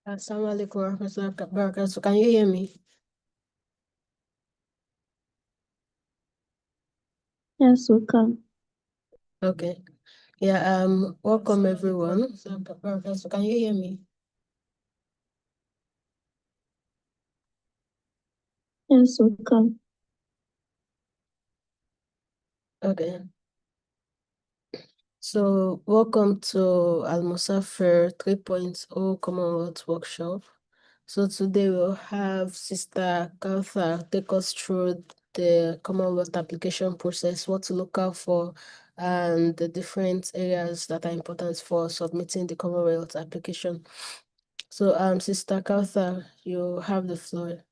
Assalamu alaikum warahmatullahi wabarakatuh. Can you hear me? Yes, we can. Okay. Yeah, welcome everyone. Can you hear me? Yes, we can. Okay. So welcome to Al-Musaafir 3.0 Commonwealth Workshop. So today we'll have Sister Kautha take us through the Commonwealth application process, what to look out for, and the different areas that are important for submitting the Commonwealth application. So, Sister Kautha, you have the floor.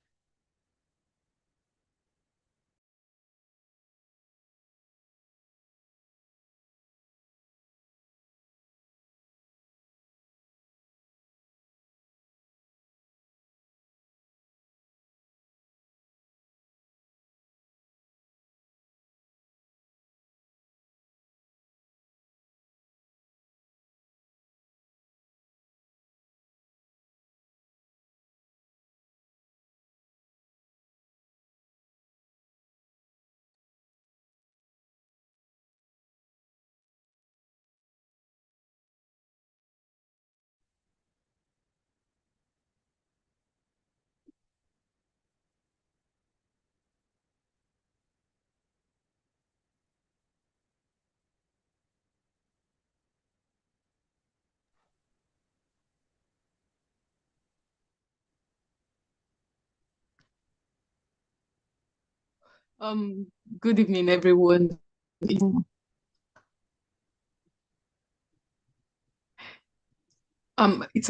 Um, Good evening, everyone. It's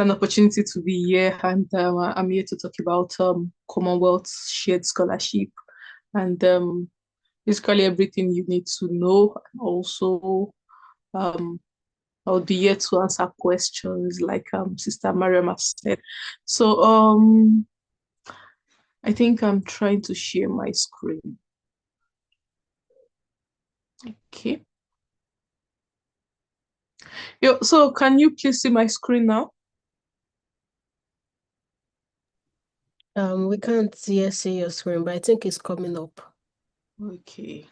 an opportunity to be here, and I'm here to talk about Commonwealth Shared Scholarship and basically everything you need to know. Also, um, I'll be here to answer questions, like Sister Mariam has said. So, I think I'm trying to share my screen. Okay. So can you please see my screen now? We can't yet see your screen, but I think it's coming up. Okay.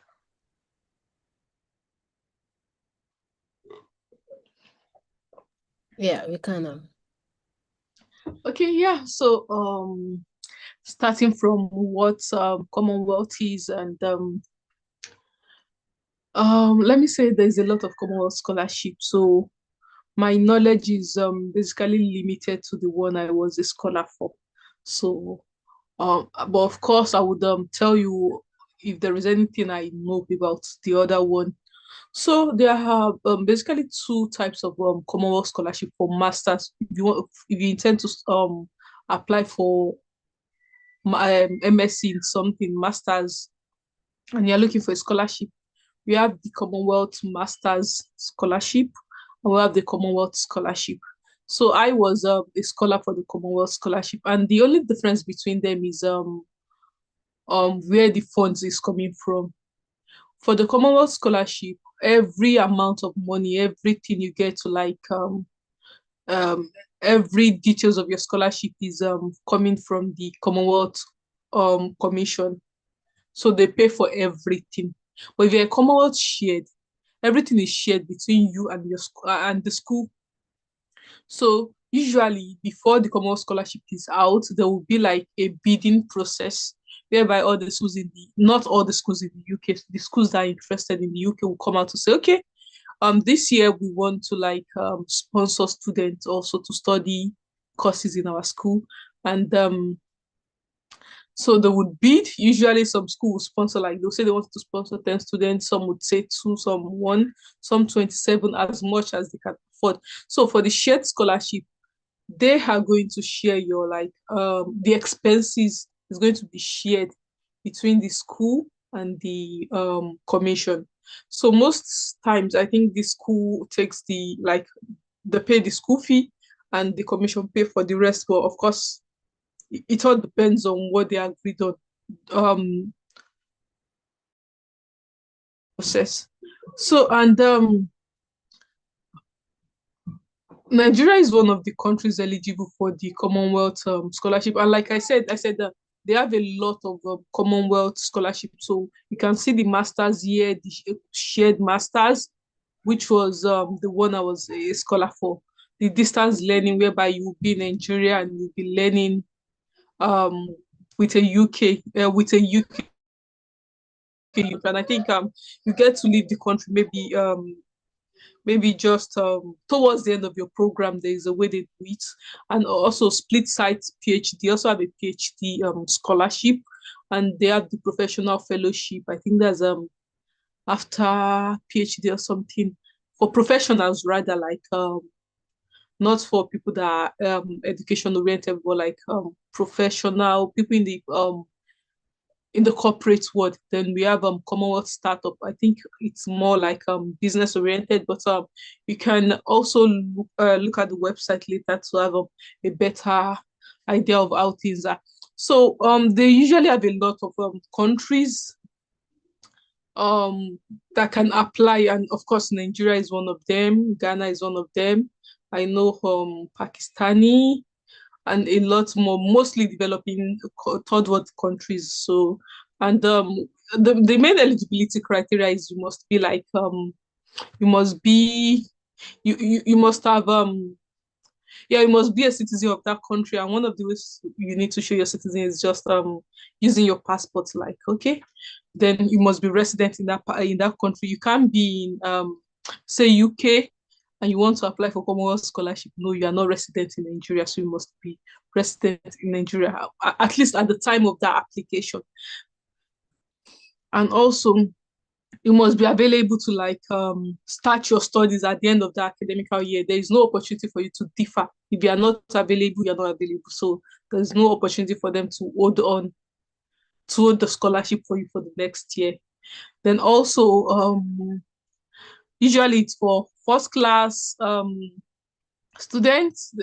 Yeah, we can now. Okay, yeah. So starting from what Commonwealth is, and let me say there's a lot of Commonwealth scholarship. So my knowledge is basically limited to the one I was a scholar for. So but of course I would tell you if there is anything I know about the other one. So there are basically two types of Commonwealth scholarship for masters. If you intend to apply for MSc in something, masters, and you're looking for a scholarship, we have the Commonwealth Masters Scholarship and we have the Commonwealth Scholarship. So I was a scholar for the Commonwealth Scholarship, and the only difference between them is where the funds is coming from. For the Commonwealth Scholarship, every amount of money, everything you get to um, every details of your scholarship is coming from the Commonwealth Commission. So they pay for everything. But if you're a Commonwealth shared, everything is shared between you and your school and the school. So usually before the Commonwealth scholarship is out, there will be like a bidding process whereby all the schools in the not all the schools in the UK, the schools that are interested in the UK will come out to say, okay, this year we want to sponsor students also to study courses in our school. And so they would bid. Usually, some school will sponsor, like they'll say they want to sponsor 10 students, some would say two, some one, some 27, as much as they can afford. So for the shared scholarship, they are going to share your the expenses is going to be shared between the school and the commission. So most times I think the school takes they pay the school fee and the commission pay for the rest. But of course it all depends on what they agreed on um process. So and Nigeria is one of the countries eligible for the Commonwealth scholarship, and like I said that they have a lot of Commonwealth scholarship. So you can see the masters here, the shared masters, which was the one I was a scholar for. The distance learning, whereby you will be in Nigeria and you'll be learning um with a UK youth. And I think you get to leave the country maybe just towards the end of your program. There is a way they do it, and also split site PhD. Also have a PhD scholarship, and they have the professional fellowship. I think that's after PhD or something for professionals, rather, like not for people that are education oriented, but like professional people in the corporate world. Then we have Commonwealth Startup. I think it's more like business oriented, but you can also look at the website later to have a better idea of how things are. So they usually have a lot of countries that can apply, and of course Nigeria is one of them, Ghana is one of them. I know Pakistani and a lot more, mostly developing third world countries. So, and the main eligibility criteria is you must be like you must be you must have yeah, you must be a citizen of that country, and one of the ways you need to show your citizen is just using your passport. Like, okay, then you must be resident in that country. You can't be in say UK and you want to apply for Commonwealth scholarship. No, you are not resident in Nigeria, so you must be resident in Nigeria at least at the time of that application. And also, you must be available to like start your studies at the end of the academical year. There is no opportunity for you to differ. If you are not available, you're not available. So there's no opportunity for them to hold on to hold the scholarship for you for the next year. Then also, usually it's for first class students,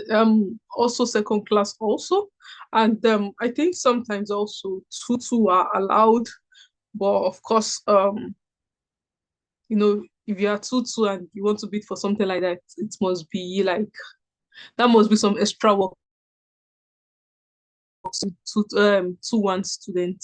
also second class also. And I think sometimes also two are allowed. But of course, if you are two and you want to bid for something like that, it must be like that must be some extra work to one student.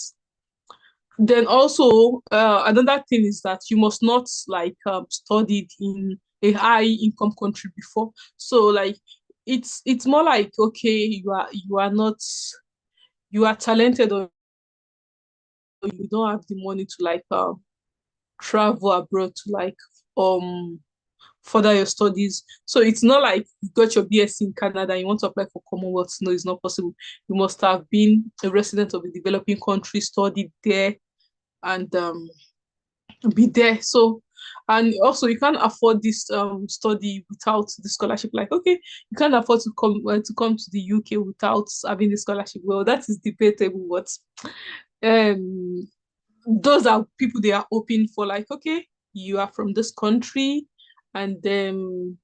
Then also another thing is that you must not like studied in a high income country before. So like it's more like, okay, you are not, you are talented, or you don't have the money to like travel abroad to like um further your studies. So it's not like you got your BSc in Canada and you want to apply for Commonwealth. No, it's not possible. You must have been a resident of a developing country, studied there, and be there. So, and also you can't afford this study without the scholarship. Like, okay, you can't afford to come to the UK without having the scholarship. Well, that is debatable. But um, those are people they are hoping for. Like, okay, you are from this country, and then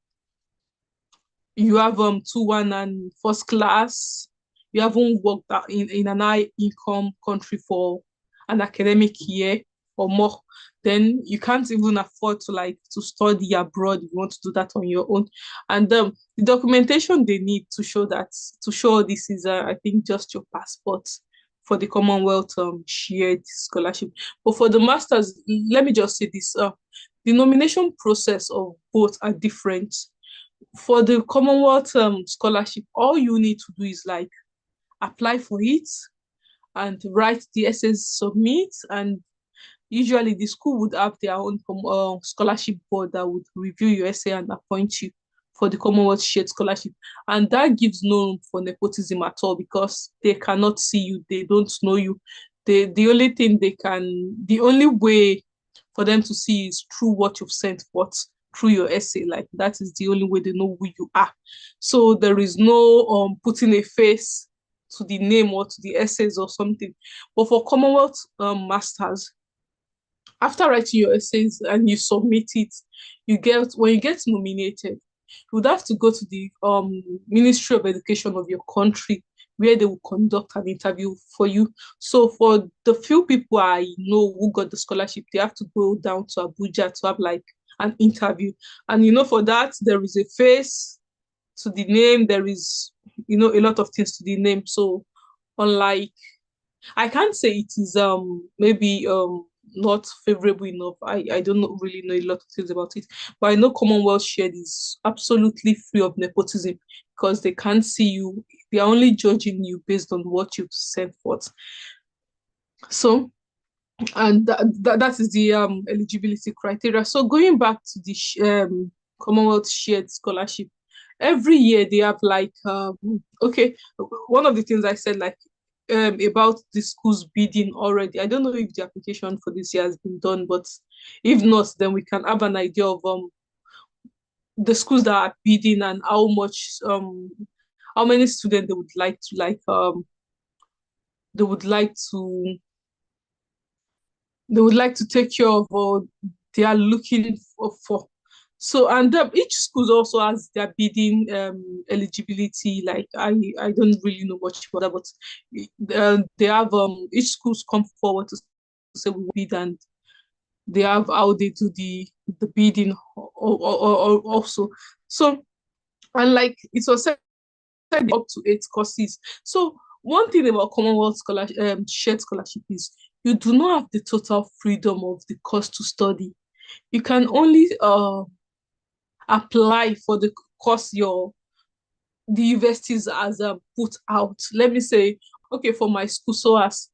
you have 2-1 and first class. You haven't worked in an high income country for an academic year or more, then you can't even afford to like to study abroad if you want to do that on your own. And the documentation they need to show this is I think just your passport for the Commonwealth shared scholarship. But for the masters, let me just say this: the nomination process of both are different. For the Commonwealth scholarship, all you need to do is like apply for it and write the essays, submit, and usually the school would have their own scholarship board that would review your essay and appoint you for the Commonwealth shared scholarship. And that gives no room for nepotism at all, because they cannot see you, they don't know you. The only way for them to see is through what you've sent forth through your essay. Like, that is the only way they know who you are. So there is no putting a face to the name or to the essays or something. But for Commonwealth masters, after writing your essays and you submit it, when you get nominated, you would have to go to the Ministry of Education of your country, where they will conduct an interview for you. So for the few people I know who got the scholarship, they have to go down to Abuja to have like an interview. And for that, there is a face to the name. There is, a lot of things to the name. So unlike, I can't say it is maybe not favorable enough. I don't really know a lot of things about it, but I know Commonwealth Shared is absolutely free of nepotism because they can't see you. They are only judging you based on what you've sent forth. So, and that is the eligibility criteria. So going back to the Commonwealth Shared Scholarship, every year they have like okay, one of the things I said, like about the schools bidding already. I don't know if the application for this year has been done, but if not, then we can have an idea of the schools that are bidding and how many students they would like to they would like to take care of, or they are looking for. So, and each school also has their bidding eligibility. Like I don't really know much about that, but they have each schools come forward to say we bid, and they have how they do the bidding also. So, and like it was said, up to 8 courses. So one thing about Commonwealth Scholarship, Shared Scholarship is you do not have the total freedom of the course to study. You can only apply for the course the universities has put out. Let me say, okay, for my school, so as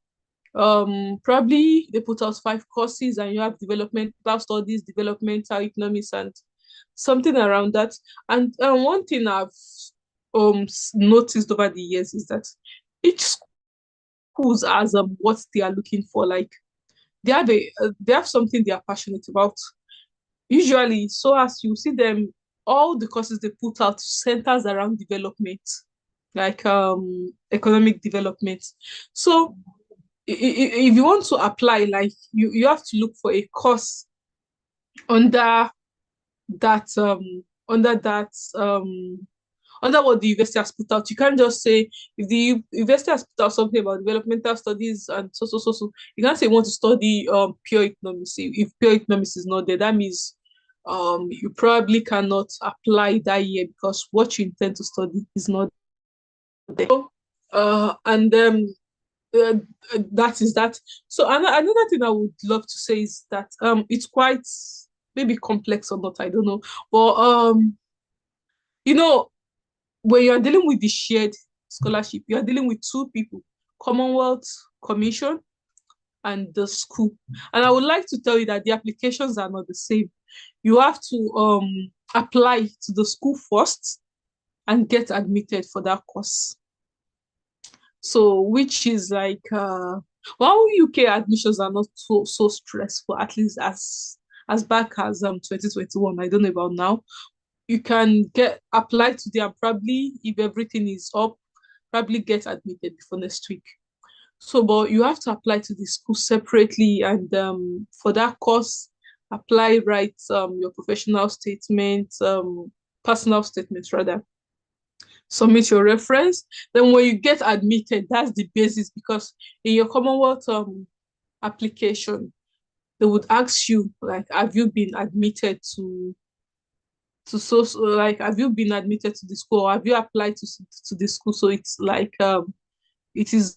probably they put out 5 courses, and you have developmental studies, developmental economics, and something around that. And one thing I've noticed over the years is that each schools has what they are looking for. Like they have something they are passionate about. Usually, so as you see them, all the courses they put out centers around development, like economic development. So if you want to apply, like you have to look for a course under that under that under what the university has put out. You can't just say, if the university has put out something about developmental studies and so, you can't say you want to study pure economics. If pure economics is not there, that means you probably cannot apply that year because what you intend to study is not there. So, and uh, that is that. So another thing I would love to say is that it's quite maybe complex or not, I don't know, but you know when you're dealing with the shared scholarship, you're dealing with two people: Commonwealth Commission and the school. And I would like to tell you that the applications are not the same. You have to apply to the school first and get admitted for that course. So, which is like, well, UK admissions are not so stressful, at least as back as 2021. I don't know about now. You can get applied today, and probably, if everything is up, probably get admitted before next week. So, but you have to apply to the school separately, and for that course, write your professional statement, personal statements rather. Submit your reference. Then when you get admitted, that's the basis, because in your Commonwealth application, they would ask you, like, have you been admitted so like, have you been admitted to the school, or have you applied to the school? So it's like it is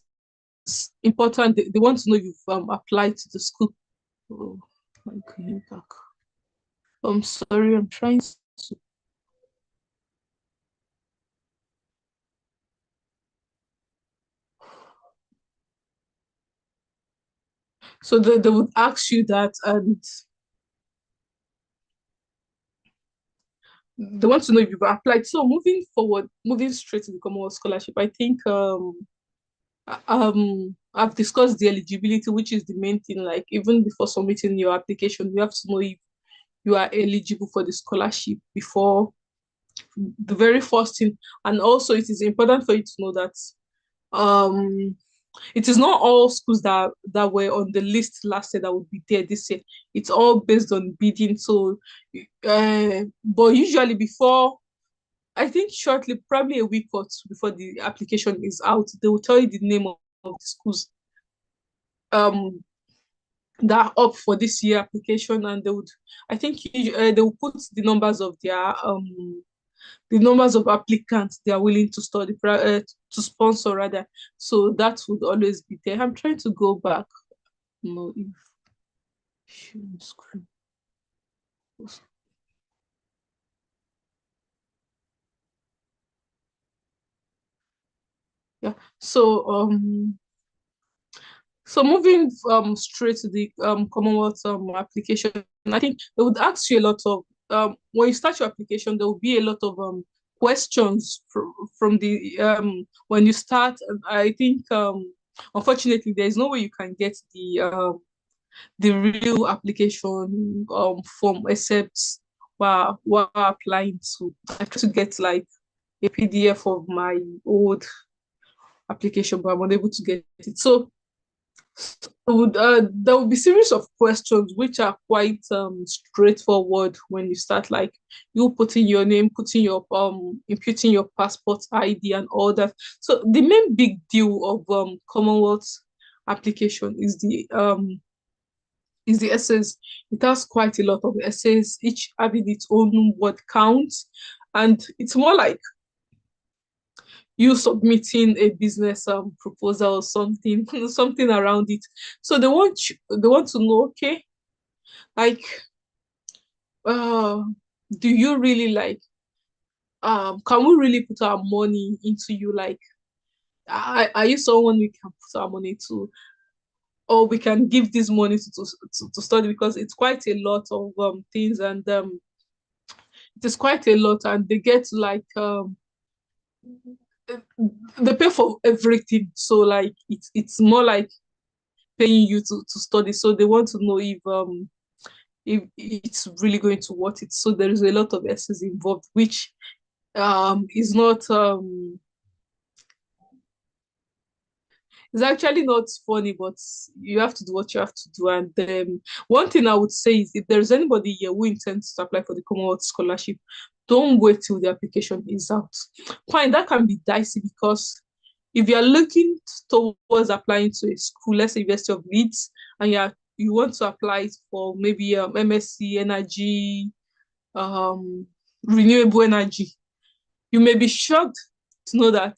important. They want to know if you've applied to the school. Oh, I'm coming back. I'm sorry, I'm trying to. So they would ask you that, and they want to know if you've applied. So moving forward, moving straight to the Commonwealth Scholarship, I think I've discussed the eligibility, which is the main thing. Like, even before submitting your application, you have to know if you are eligible for the scholarship before the very first thing. And also, it is important for you to know that um it is not all schools that were on the list last year that would be there this year. It's all based on bidding. So but usually, before, I think shortly, probably a week or two before the application is out, they will tell you the name of the schools um that are up for this year application, and they would, I think, they will put the numbers of their the numbers of applicants they are willing to to sponsor rather. So that would always be there. I'm trying to go back. No, if share screen. Yeah. So moving straight to the Commonwealth application, I think they would ask you a lot of when you start your application, there will be a lot of questions from the when you start. And I think unfortunately there is no way you can get the real application form except while applying to. I try to get like a PDF of my old application, but I'm unable to get it. So there would be series of questions which are quite straightforward when you start, like you putting your name, putting your imputing your passport ID and all that. So the main big deal of Commonwealth application is the essays. It has quite a lot of essays, each having its own word count, and it's more like you submitting a business proposal or something something around it. So they want to know, okay, like uh do you really like can we really put our money into you, like are you someone we can put our money to, or we can give this money to study, because it's quite a lot of things, and it is quite a lot, and they get like they pay for everything, so like it's more like paying you to study. So they want to know if it's really going to worth it. So there is a lot of essays involved, which is not it's actually not funny, but you have to do what you have to do. And one thing I would say is, if there's anybody here who intends to apply for the Commonwealth Scholarship, don't wait till the application is out. Fine, that can be dicey, because if you're looking towards applying to a school, let's say University of Leeds, and you want to apply for maybe MSc Energy, um, renewable energy, you may be shocked to know that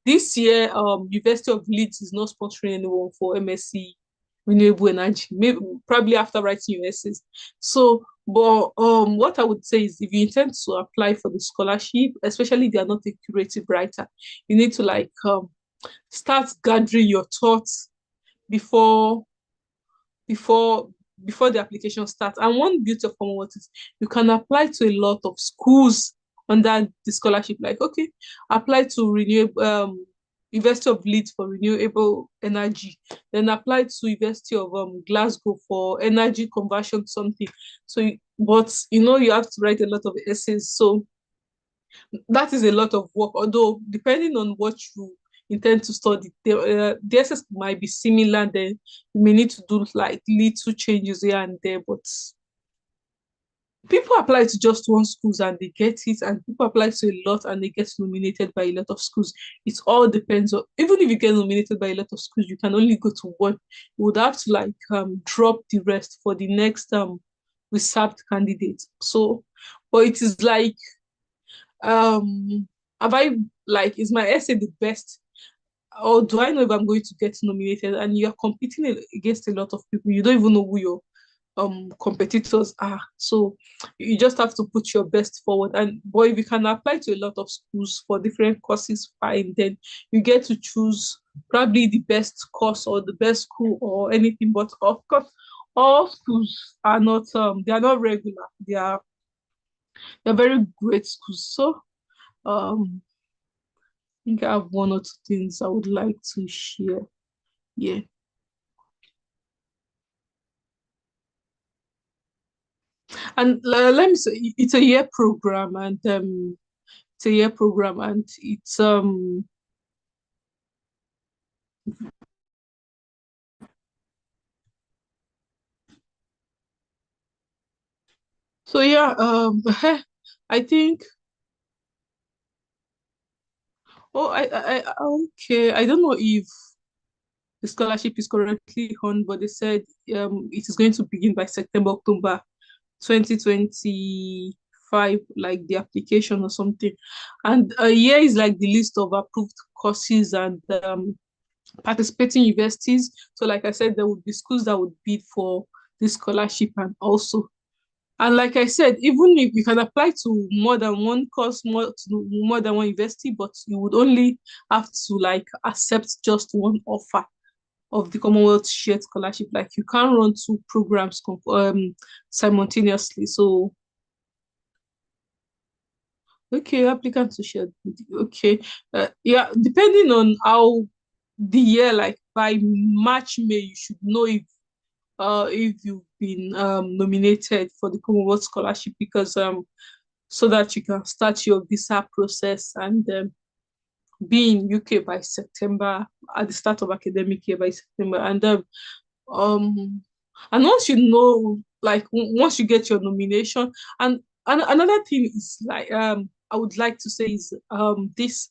this year, University of Leeds is not sponsoring anyone for MSc renewable energy. Maybe probably after writing your essays. So, but what I would say is, if you intend to apply for the scholarship, especially if you are not a curative writer, you need to like start gathering your thoughts before before before the application starts. And one beauty of Commonwealth is you can apply to a lot of schools under the scholarship. Like, okay, apply to renewable University of Leeds for renewable energy, then apply to University of Glasgow for energy conversion something. So, but you have to write a lot of essays. So that is a lot of work. Although depending on what you intend to study, the essays might be similar. Then you may need to do like little changes here and there. But people apply to just one schools and they get it, and people apply to a lot and they get nominated by a lot of schools. It all depends on, even if you get nominated by a lot of schools, you can only go to one. You would have to like drop the rest for the next reserved candidate. So, but it is like um have I like, is my essay the best, or do I know if I'm going to get nominated? And you're competing against a lot of people, you don't even know who your competitors are. So you just have to put your best forward. And boy, if you can apply to a lot of schools for different courses, fine, then you get to choose probably the best course or the best school or anything. But of course, all schools are not they are not regular, they're very great schools. So um I think I have one or two things I would like to share. Yeah. And let me say, it's a year program, and it's a year program, and it's so yeah, I think, okay, I don't know if the scholarship is currently on, but they said it is going to begin by September, October 2025. 5, like the application or something. And here is like the list of approved courses and participating universities. So like I said, there would be schools that would bid for this scholarship and like I said, even if you can apply to more than one course, more than one university, but you would only have to like accept just one offer of the Commonwealth shared scholarship. Like you can't run two programs simultaneously. So okay, applicants to share. Okay, yeah, depending on how the year, like by March, May, you should know if you've been nominated for the Commonwealth Scholarship because so that you can start your visa process and be in UK by September at the start of academic year by September um and once you know like once you get your nomination and another thing is like I would like to say is this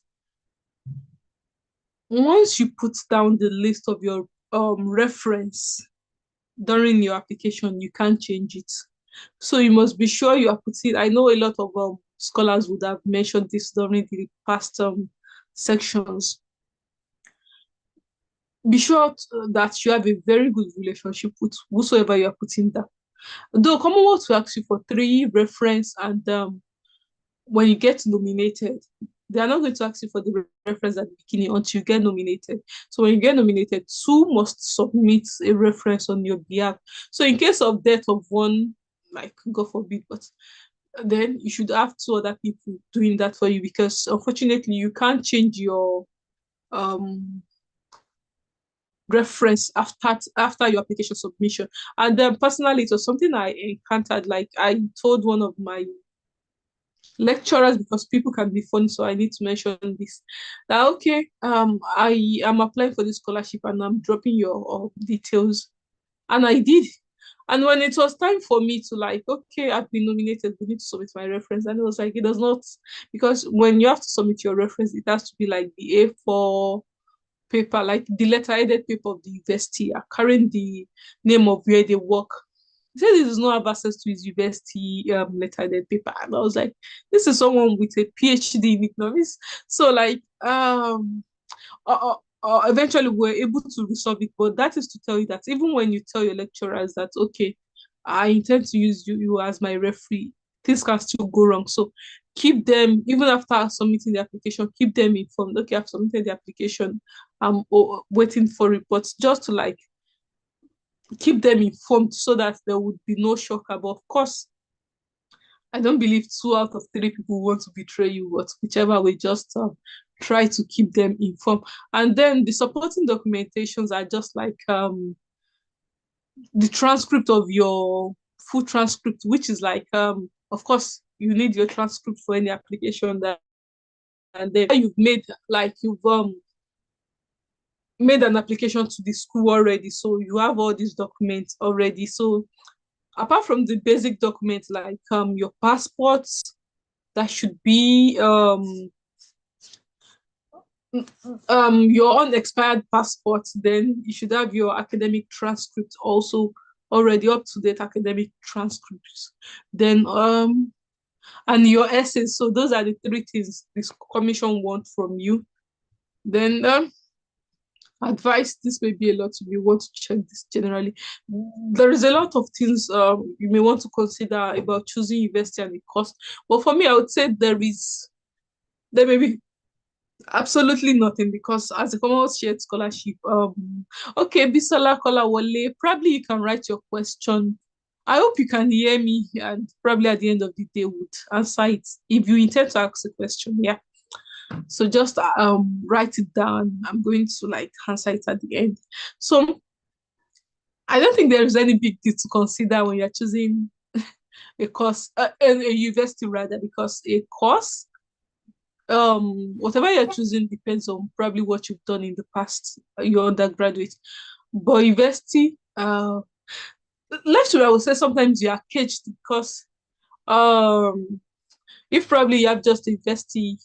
once you put down the list of your reference during your application, you can't change it. So you must be sure you are putting. I know a lot of scholars would have mentioned this during the past sections. Be sure that you have a very good relationship with whosoever you are putting down. Though Commonwealth will ask you for 3 reference, and when you get nominated, they are not going to ask you for the reference at the beginning until you get nominated. So when you get nominated, 2 must submit a reference on your behalf. So in case of death of one, like God forbid, but then you should have 2 other people doing that for you because unfortunately you can't change your reference after your application submission. And then personally, it was something I encountered. Like I told one of my lecturers because people can be funny, so I need to mention this. That okay, I am applying for this scholarship and I'm dropping your details, and I did. And when it was time for me to like, okay, I've been nominated, we need to submit my reference, and it was like it does not because when you have to submit your reference, it has to be like the A4 paper, like the letter-headed paper of the university, carrying the name of where they work. He said he does not have access to his university letter-headed paper. And I was like, this is someone with a PhD in economics. So like eventually we were able to resolve it. But that is to tell you that even when you tell your lecturers that, okay, I intend to use you as my referee, things can still go wrong. So keep them, even after submitting the application, keep them informed. Okay, I've submitted the application. I'm waiting for reports just to like keep them informed so that there would be no shock. But of course, I don't believe 2 out of 3 people want to betray you, but whichever way, just try to keep them informed. And then the supporting documentations are just like the transcript of your full transcript, which is like of course you need your transcript for any application that and then you've made like you've made an application to the school already, so you have all these documents already. So apart from the basic documents like your passports, that should be your unexpired passport, then you should have your academic transcript also already up to date academic transcripts. Then and your essays. So those are the 3 things this commission wants from you. Then advice, this may be a lot if you want to check this generally. There is a lot of things you may want to consider about choosing university and the cost. But for me, I would say there may be absolutely nothing because as a Commonwealth shared scholarship, okay, Bisola Kolawole, probably you can write your question. I hope you can hear me and probably at the end of the day would answer it if you intend to ask a question. Yeah. So just write it down. I'm going to like answer it at the end. So I don't think there is any big deal to consider when you're choosing a course, a university rather, because a course, whatever you're choosing depends on probably what you've done in the past, your undergraduate. But university, left to I would say sometimes you are caged because if probably you have just a university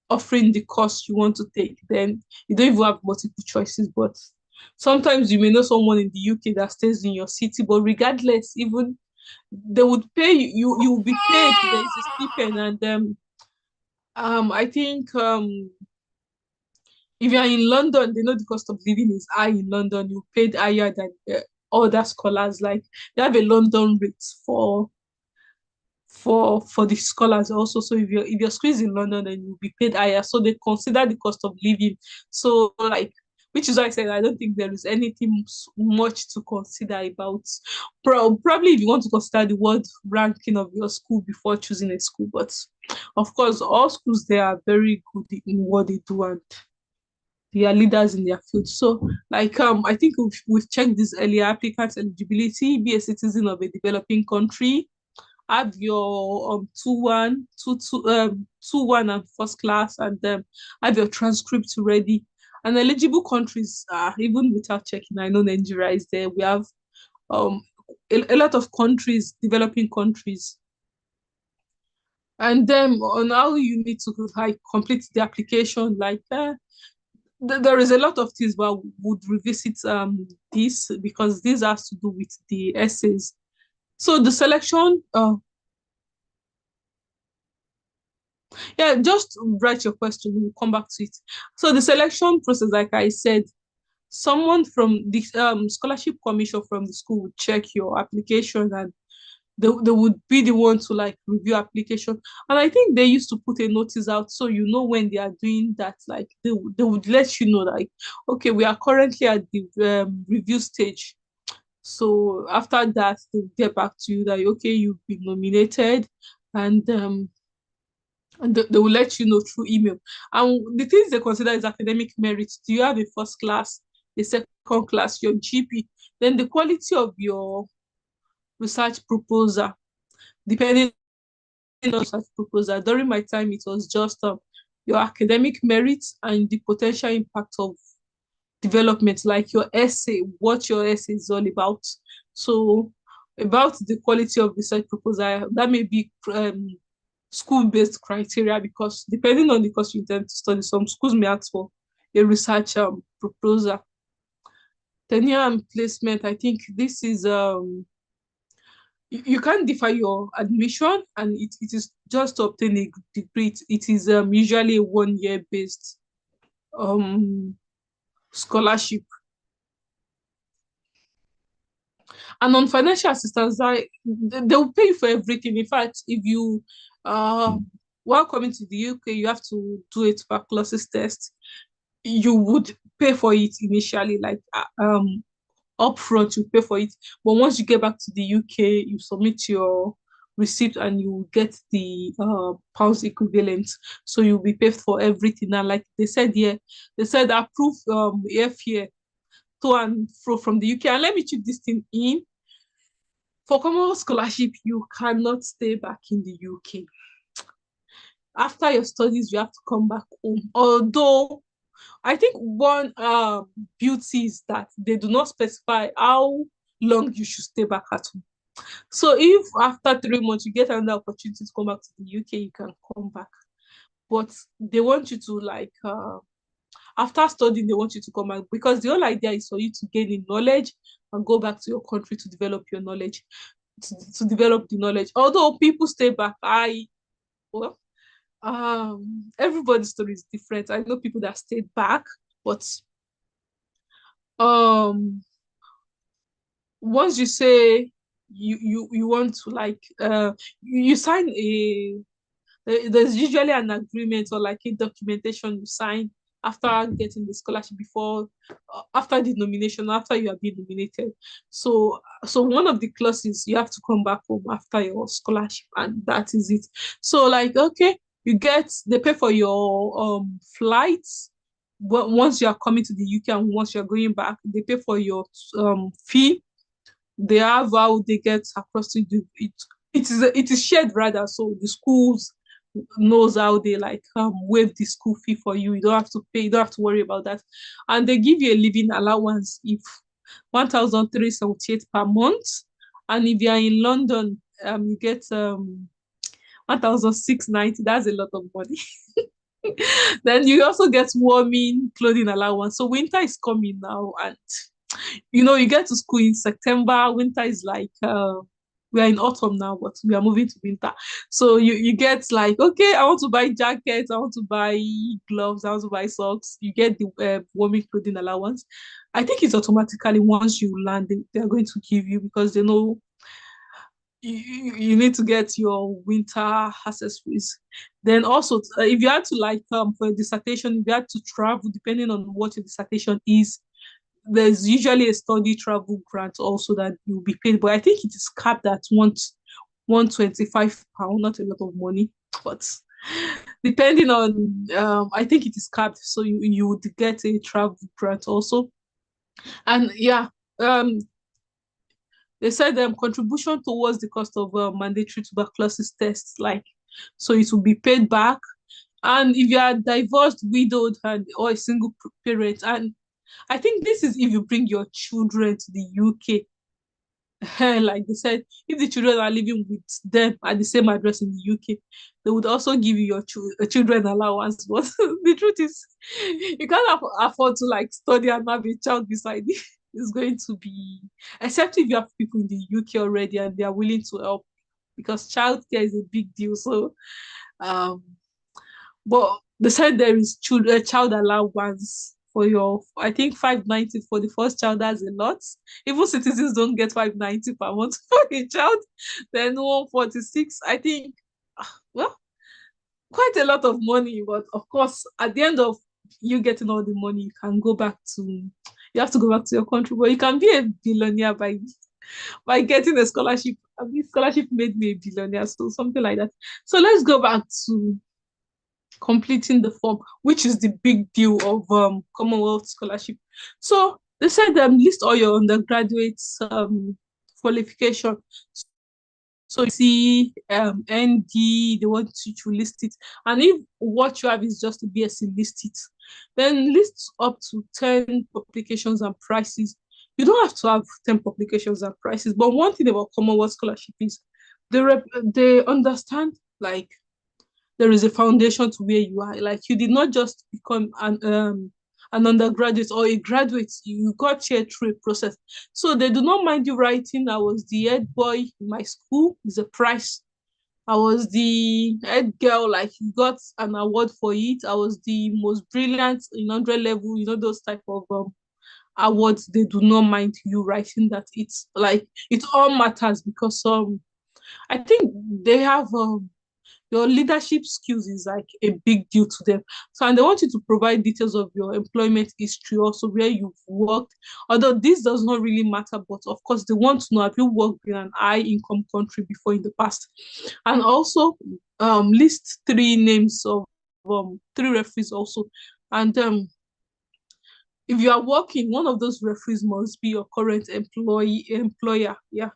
offering the course you want to take, then you don't even have multiple choices. But sometimes you may know someone in the UK that stays in your city, but regardless, even they would pay you. You will be paid. There is a stipend, and I think if you are in London, they know the cost of living is high in London. You paid higher than other scholars. Like they have a London rate for the scholars also. So if your school is in London, then you'll be paid higher. So they consider the cost of living. So like, which is why I said I don't think there is anything much to consider about. Probably if you want to consider the world ranking of your school before choosing a school, but of course all schools they are very good in what they do, and they are leaders in their field. So like I think we've checked this earlier: applicants eligibility, be a citizen of a developing country, have your 2-1, 2-1 and first class, and have your transcript ready. And eligible countries, even without checking, I know Nigeria is there. We have um a lot of countries, developing countries. And then on how you need to like complete the application, like there is a lot of things, but would revisit this because this has to do with the essays. So the selection, yeah, just write your question. We'll come back to it. So the selection process, like I said, someone from the scholarship commission from the school would check your application, and they would be the one to like review application. And I think they used to put a notice out so you know when they are doing that, like they would let you know like, okay, we are currently at the review stage. So after that, they'll get back to you that okay, you've been nominated, and they will let you know through email. And the things they consider is academic merit. Do you have a first class, a second class, your GP? Then the quality of your research proposal, depending on research proposal. During my time, it was just your academic merits and the potential impact of development, like your essay, what your essay is all about. So about the quality of research proposal, that may be school-based criteria, because depending on the course you intend to study, some schools may ask for a research proposal. Tenure and placement, I think this is you can't defer your admission, and it is just to obtain a degree. It is usually a 1 year based um scholarship. And on financial assistance, they will pay you for everything. In fact, if you while coming to the UK, you have to do a tuberculosis test. You would pay for it initially, like upfront, you pay for it. But once you get back to the UK, you submit your receipt and you get the pounds equivalent. So you'll be paid for everything. And like they said here, they said approve airfare to and fro from the UK. And let me chip this thing in. For Commonwealth Scholarship, you cannot stay back in the UK. After your studies, you have to come back home. Although I think one beauty is that they do not specify how long you should stay back at home. So if after 3 months you get another opportunity to come back to the UK, you can come back. But they want you to like after studying, they want you to come back, because the whole idea is for you to gain in knowledge and go back to your country to develop your knowledge, to develop the knowledge. Although people stay back, well, everybody's story is different. I know people that stayed back, but once you say you want to like you sign there's usually an agreement or like a documentation you sign after getting the scholarship, before after the nomination, after you have been nominated. So one of the clauses, you have to come back home after your scholarship, and that is it. So like, okay, they pay for your flights once you are coming to the UK, and once you're going back, they pay for your fee. They have how they get across to it. It is shared rather, so the schools knows how they like waive the school fee for you. You don't have to pay, you don't have to worry about that. And they give you a living allowance if 1,378 per month. And if you're in London, you get 1,690. That's a lot of money. Then you also get warming clothing allowance. So winter is coming now, and you get to school in September. Winter is like we are in autumn now, but we are moving to winter. So you get like, okay, I want to buy jackets, I want to buy gloves, I want to buy socks. You get the warming clothing allowance. I think it's automatically once you land, they are going to give you, because they know you need to get your winter accessories. Then also, if you had to like for a dissertation, if you had to travel, depending on what your dissertation is, there's usually a study travel grant also that you'll be paid. But I think it is capped at £125, not a lot of money, but depending on I think it is capped, so you would get a travel grant also. And yeah, um they said contribution towards the cost of mandatory tuberculosis tests, like, so it will be paid back. And if you are divorced, widowed, and or a single parent, and I think this is if you bring your children to the UK. Like they said, if the children are living with them at the same address in the UK, they would also give you your children allowance. But the truth is, you can't afford to like study and have a child beside you. It's going to be, except if you have people in the UK already and they are willing to help, because childcare is a big deal. So, um, but they said there is child allowance for your, I think 590 for the first child. That's a lot. Even citizens don't get 590 per month for a child. Then 146, I think, well, quite a lot of money. But of course, at the end of you getting all the money, you can go back to, you have to go back to your country, but you can be a billionaire by getting a scholarship. I mean, scholarship made me a billionaire, so something like that. So let's go back to completing the form, which is the big deal of Commonwealth Scholarship. So they said list all your undergraduate qualification. So you see ND, they want you to list it. And if what you have is just a BSc, list it. Then list up to 10 publications and prices. You don't have to have 10 publications and prices, but one thing about Commonwealth Scholarship is they understand, like, there is a foundation to where you are. Like, you did not just become an undergraduate or a graduate. You got here through a process. So they do not mind you writing, I was the head boy in my school, is a prize. I was the head girl, like you got an award for it. I was the most brilliant in 100 level, those type of awards. They do not mind you writing that. It's like, it all matters because I think they have your leadership skills is like a big deal to them. So, and they want you to provide details of your employment history, also where you've worked. Although this does not really matter, but of course they want to know, have you worked in an high income country before in the past? And also list 3 names of 3 referees also. And if you are working, one of those referees must be your current employer. Yeah.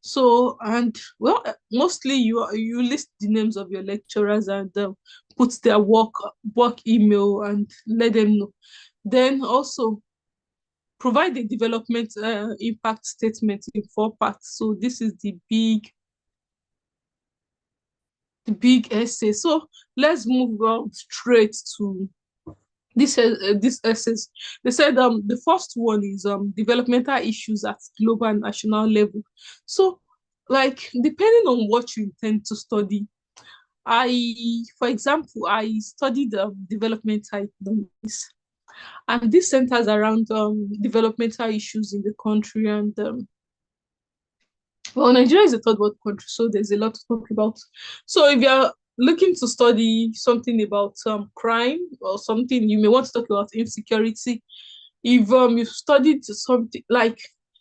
So, and well, mostly you list the names of your lecturers and put their work email and let them know. Then also provide a development impact statement in 4 parts. So this is the big essay. So let's move on straight to this essays. They said the first one is developmental issues at global and national level. So, like, depending on what you intend to study, for example, I studied developmental economics, and this centers around developmental issues in the country. And well, Nigeria is a third world country, so there's a lot to talk about. So if you're looking to study something about crime or something, you may want to talk about insecurity. If you've studied something like,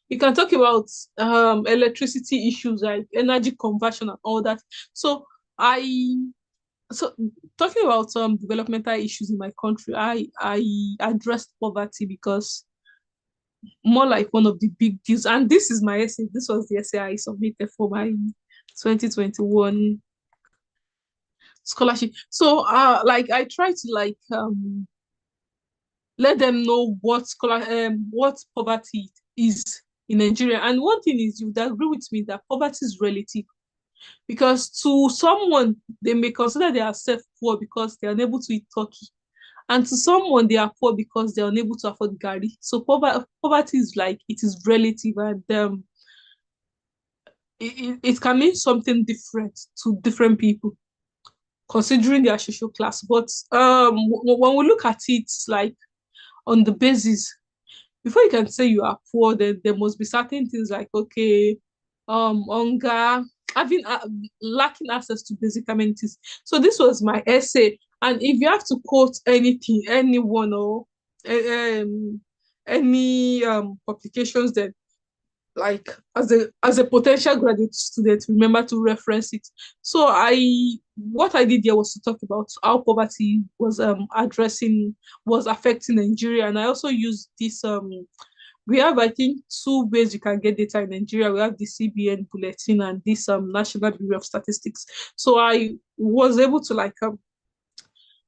you can talk about electricity issues like energy conversion and all that. So I so talking about developmental issues in my country, I addressed poverty because more like one of the big deals. And this is my essay. This was the essay I submitted for my 2021 scholarship. So like, I try to like let them know what poverty is in Nigeria. And one thing is, you would agree with me that poverty is relative, because to someone they may consider they are self poor because they are unable to eat turkey, and to someone they are poor because they are unable to afford gari. So poverty is like, it is relative. And it can mean something different to different people considering their social class. But when we look at it like on the basis, before you can say you are poor, then there must be certain things like, okay, hunger, having lacking access to basic amenities. So this was my essay, and if you have to quote anything, anyone, or any publications, then like as a potential graduate student, remember to reference it. So what I did here was to talk about how poverty was was affecting Nigeria, and I also used this we have, I think, two ways you can get data in Nigeria. We have the CBN bulletin and this National Bureau of Statistics. So I was able to like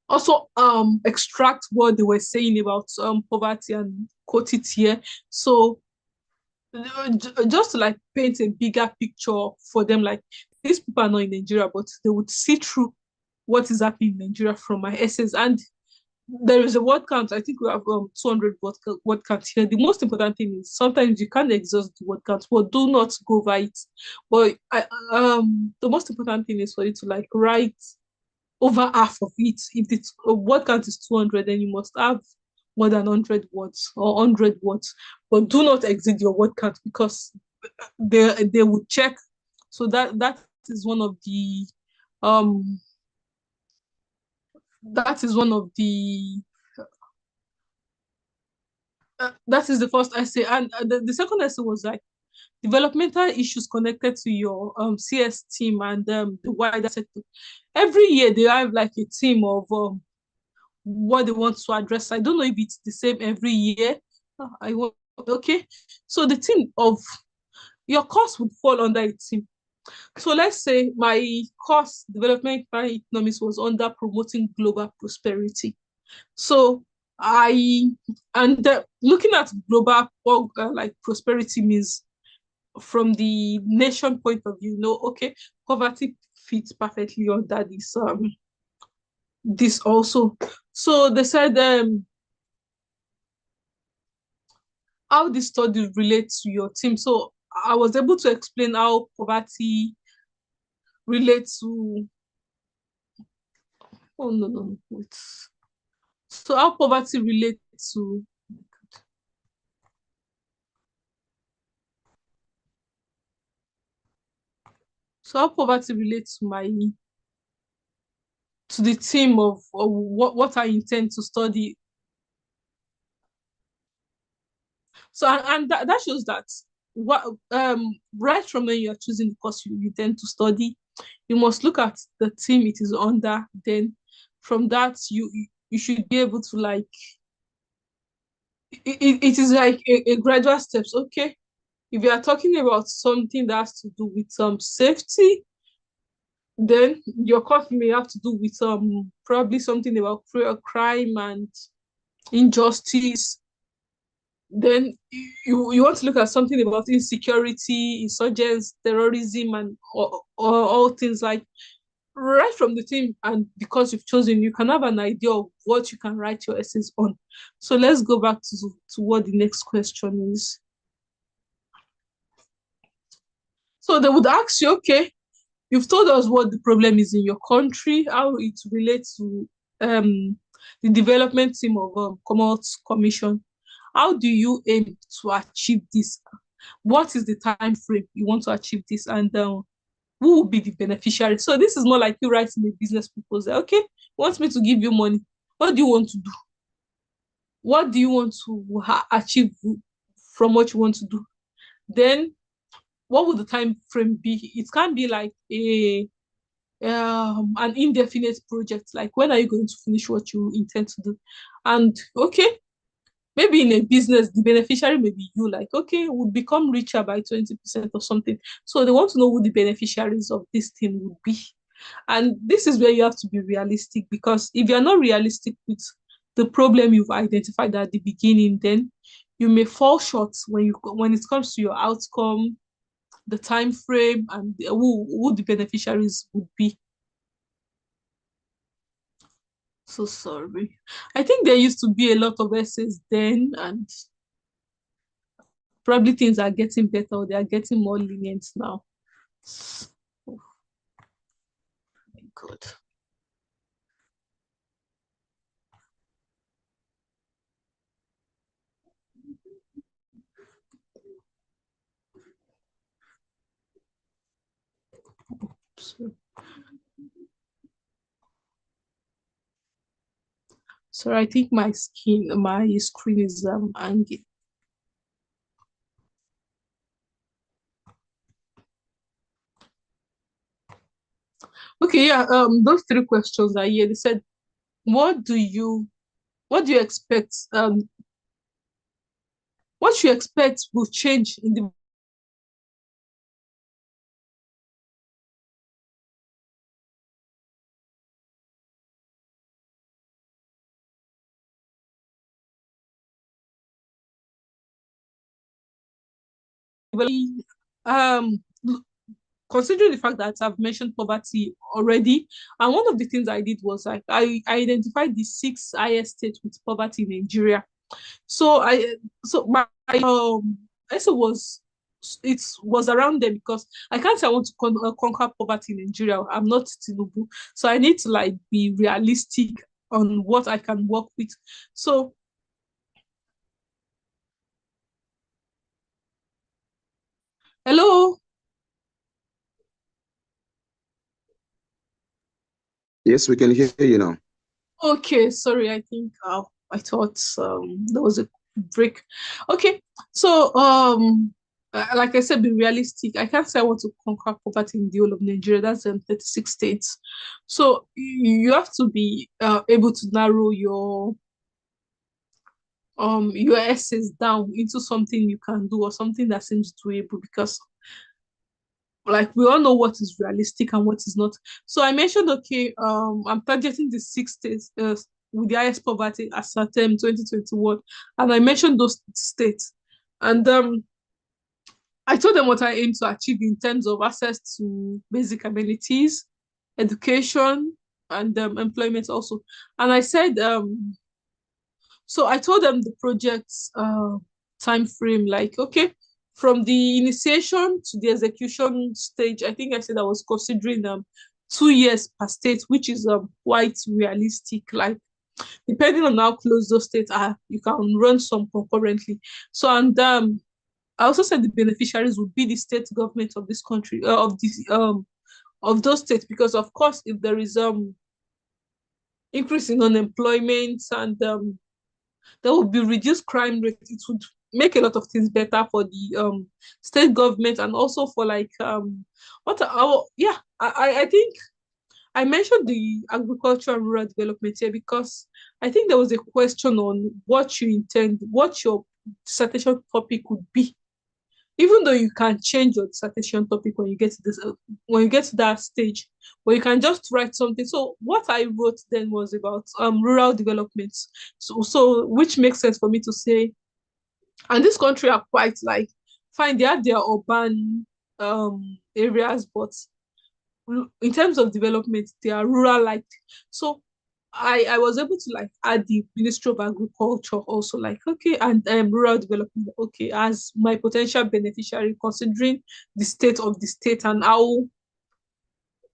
also extract what they were saying about poverty and quote it here. So just to like paint a bigger picture for them, like these people are not in Nigeria, but they would see through what is happening in Nigeria from my essays. And there is a word count. I think we have 200 word count here. The most important thing is sometimes you can't exhaust the word count, but do not go over it. But the most important thing is for you to like write over half of it. If the word count is 200, then you must have more than 100 words or 100 words. But do not exceed your word count because they will check. So that is one of the um that is one of the that is the first essay. And the second essay was like developmental issues connected to your CS team and the wider sector. Every year they have like a team of what they want to address. I don't know if it's the same every year. I want okay. So the team of your course would fall under a team. So let's say my course, development economics, was under promoting global prosperity. So looking at global like prosperity means from the nation point of view, okay, poverty fits perfectly under this also. So they said how this study relates to your team. So I was able to explain how poverty relates to oh no wait. So how poverty relates to how poverty relates to the theme of what I intend to study. So and that shows that what right from when you are choosing the course you intend to study, you must look at the theme it is under. Then from that you should be able to like it is like a gradual steps. Okay, if you are talking about something that has to do with safety, then your course may have to do with probably something about crime and injustice. Then you want to look at something about insecurity, insurgents, terrorism, and all things like right from the team. And because you've chosen, you can have an idea of what you can write your essays on. So let's go back to what the next question is. So they would ask you, okay, you've told us what the problem is in your country, how it relates to the development team of Commonwealth Commission. How do you aim to achieve this? What is the time frame you want to achieve this? And who will be the beneficiary? So this is more like you writing a business proposal. Okay, you want me to give you money. What do you want to do? What do you want to achieve from what you want to do? Then what would the time frame be? It can't be like an indefinite project. Like when are you going to finish what you intend to do? And okay, maybe in a business, the beneficiary may be you, like, okay, would become richer by 20% or something. So they want to know who the beneficiaries of this thing would be. And this is where you have to be realistic, because if you're not realistic with the problem you've identified at the beginning, then you may fall short when it comes to your outcome, the time frame, and who the beneficiaries would be. So sorry. I think there used to be a lot of essays then, and probably things are getting better or they are getting more lenient now. Oh my God. So I think my screen is hanging. Okay, yeah. Those three questions are here. They said, what do you expect? What you expect will change in the um considering the fact that I've mentioned poverty already, and one of the things I did was like I identified the six highest states with poverty in Nigeria. So my essay was it was around them because I can't say I want to conquer poverty in Nigeria. I'm not Tinubu, so I need to like be realistic on what I can work with. So hello. Yes, we can hear you now. Okay, sorry. I think I thought there was a break. Okay, so like I said, be realistic. I can't say I want to conquer poverty in the whole of Nigeria. That's 36 states. So you have to be able to narrow your essays down into something you can do or something that seems doable because like we all know what is realistic and what is not. So I mentioned, okay, I'm targeting the six states with the highest poverty as at 2021, and I mentioned those states, and I told them what I aim to achieve in terms of access to basic amenities, education, and employment also. And I said, so I told them the project's time frame, like, okay, from the initiation to the execution stage, I think I said I was considering 2 years per state, which is quite realistic. Like, depending on how close those states are, you can run some concurrently. So, and I also said the beneficiaries would be the state government of this country, of those states, because of course, if there is increase in unemployment and there will be reduced crime rate. It would make a lot of things better for the state government and also for like I think I mentioned the agriculture and rural development here because I think there was a question on what you intend, what your dissertation topic would be. Even though you can change your dissertation topic when you get to this when you get to that stage, but you can just write something. So what I wrote then was about rural development. So which makes sense for me to say, and this country are quite like fine, they have their urban areas, but in terms of development, they are rural like. So I was able to like add the Ministry of Agriculture also, like, okay, and rural development, okay, as my potential beneficiary, considering the state of the state and how,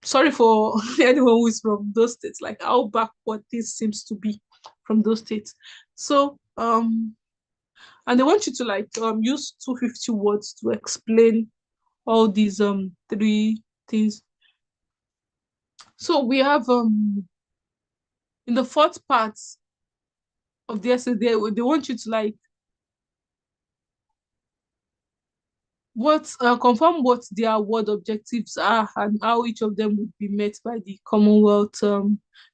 sorry for anyone who is from those states, like how backward this seems to be from those states. So and they want you to like use 250 words to explain all these three things. So we have in the fourth part of the essay, they want you to like confirm what their award objectives are and how each of them would be met by the Commonwealth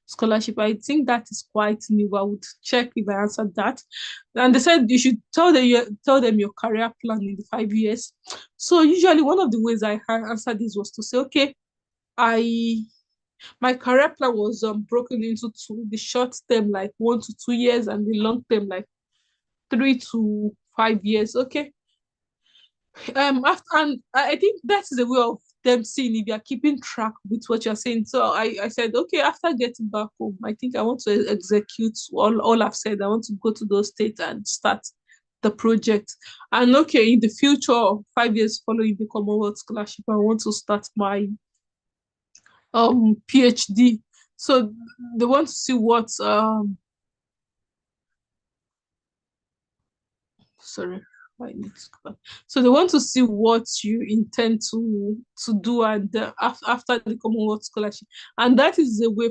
Scholarship. I think that is quite new. I would check if I answered that. And they said you should tell them your career plan in the 5 years. So usually one of the ways I answered this was to say, okay, I my career plan was broken into two: the short term, like 1 to 2 years, and the long term, like 3 to 5 years. Okay. After, and I think that is a way of them seeing if you're keeping track with what you're saying. So I said, okay, after getting back home, I think I want to execute all I've said. I want to go to those states and start the project. And okay, in the future, 5 years following the Commonwealth Scholarship, I want to start my PhD. So they want to see what sorry, I need to go back. So they want to see what you intend to do, and after the Commonwealth Scholarship, and that is the way.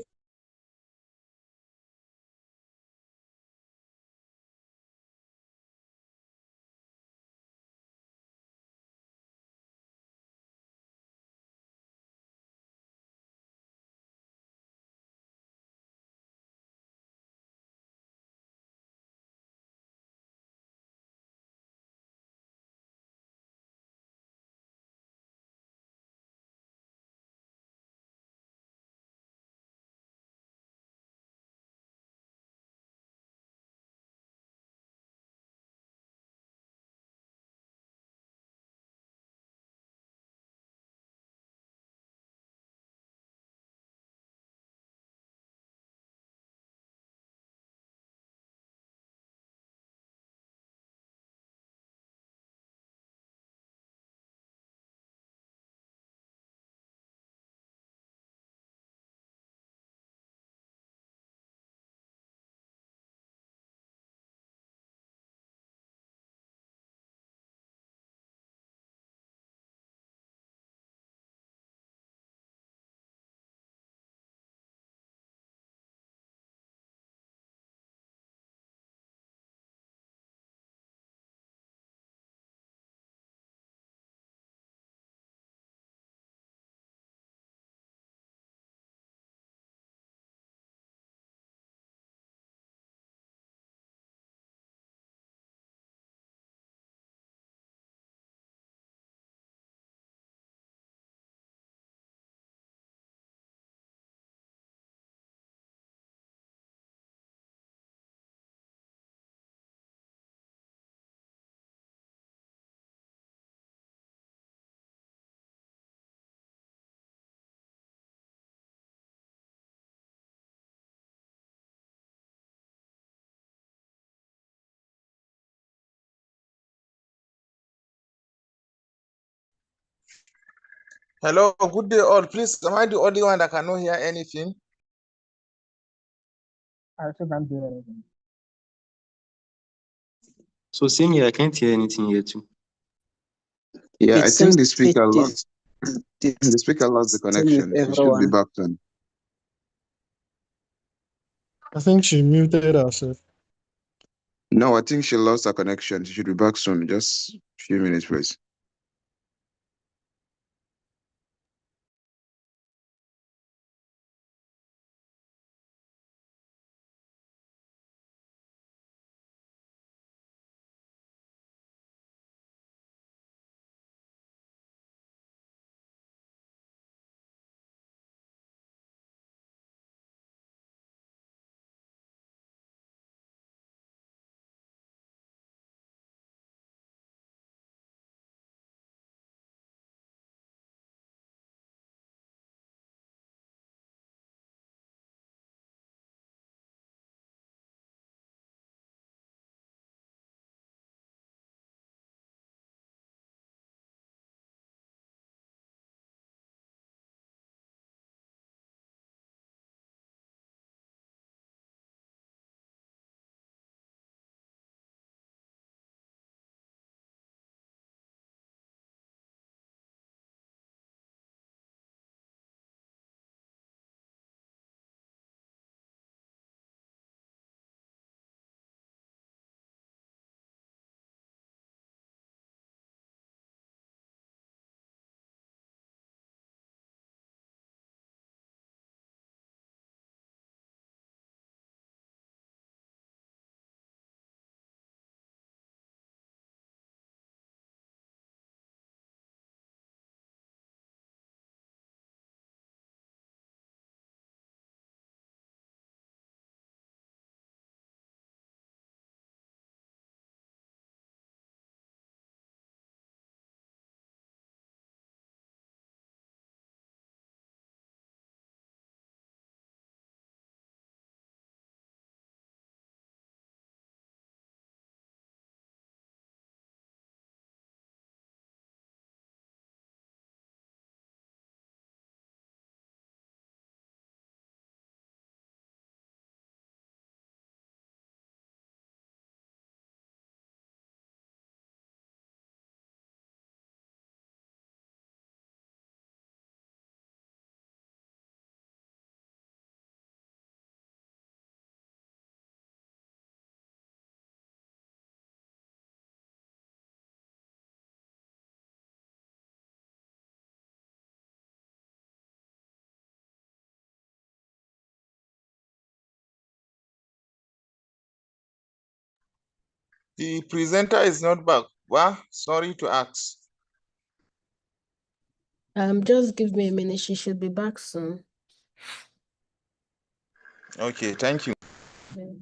Hello, good day all. Please, am I the only one that cannot hear anything? I still can't do anything. So same here, I can't hear anything here too. Yeah, It I seems think the speaker it lost is the speaker lost the same with connection. She should be everyone. back soon. I think she muted herself. No, I think she lost her connection. She should be back soon. Just a few minutes, please. The presenter is not back. Well, sorry to ask. Just give me a minute. She should be back soon. Okay, thank you. Yeah.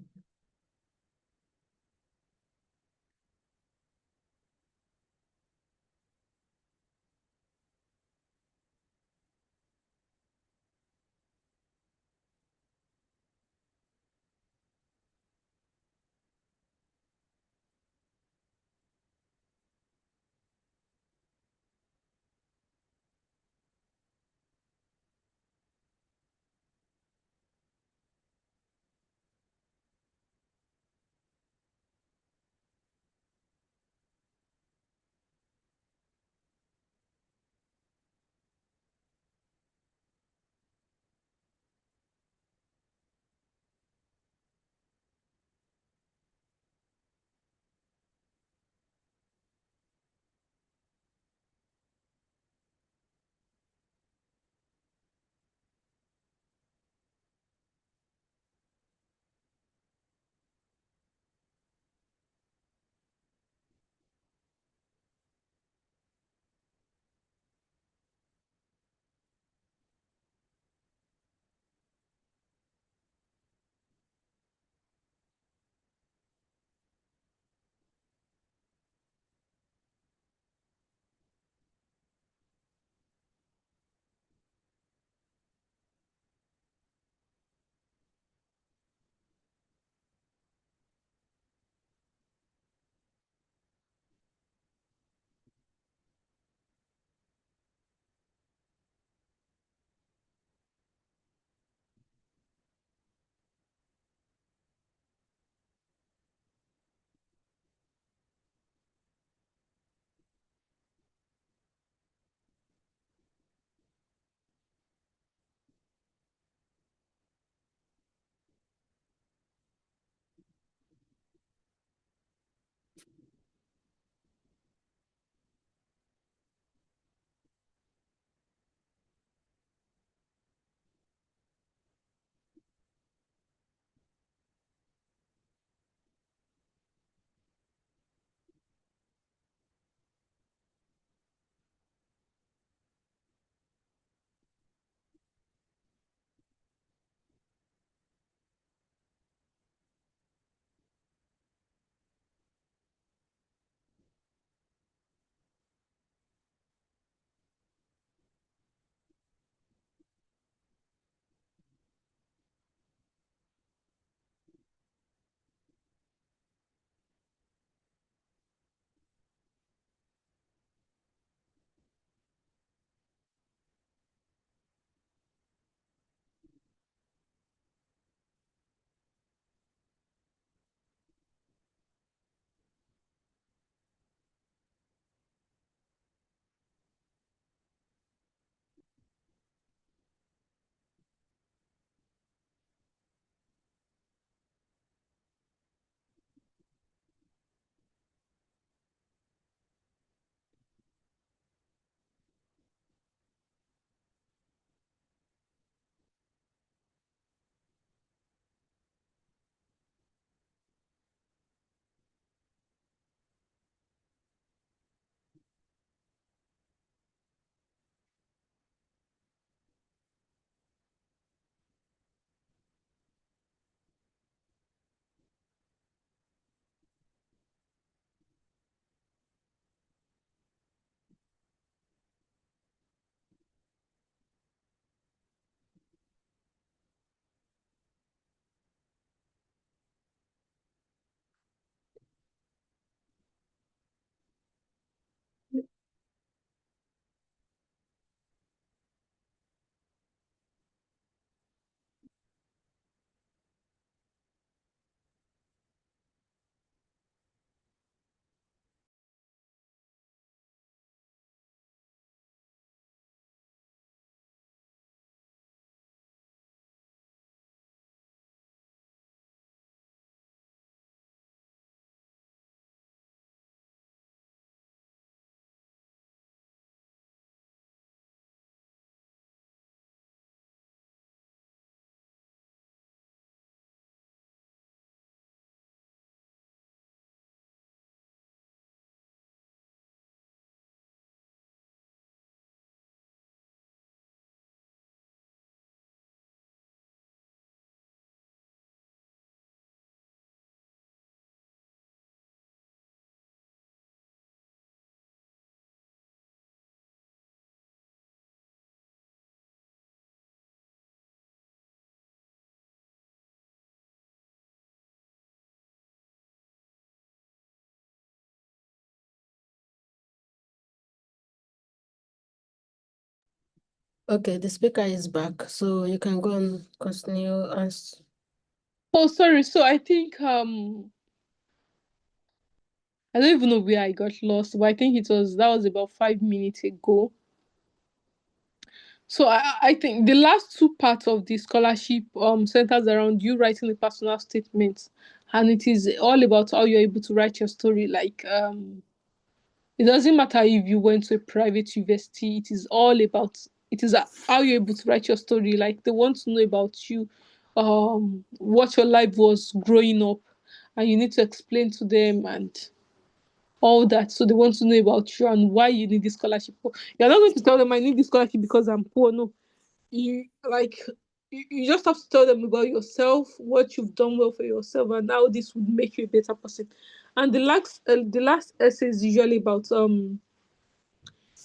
Okay, the speaker is back, so you can go and continue answer. Oh, sorry. So I think I don't even know where I got lost, but I think that was about 5 minutes ago. So I think the last two parts of the scholarship centers around you writing a personal statement, and it is all about how you're able to write your story. Like it doesn't matter if you went to a private university. It is how you're able to write your story. Like they want to know about you, what your life was growing up, and you need to explain to them and all that. So they want to know about you and why you need this scholarship. You're not going to tell them I need this scholarship because I'm poor. No, you just have to tell them about yourself, what you've done well for yourself, and how this would make you a better person. And the last essay is usually about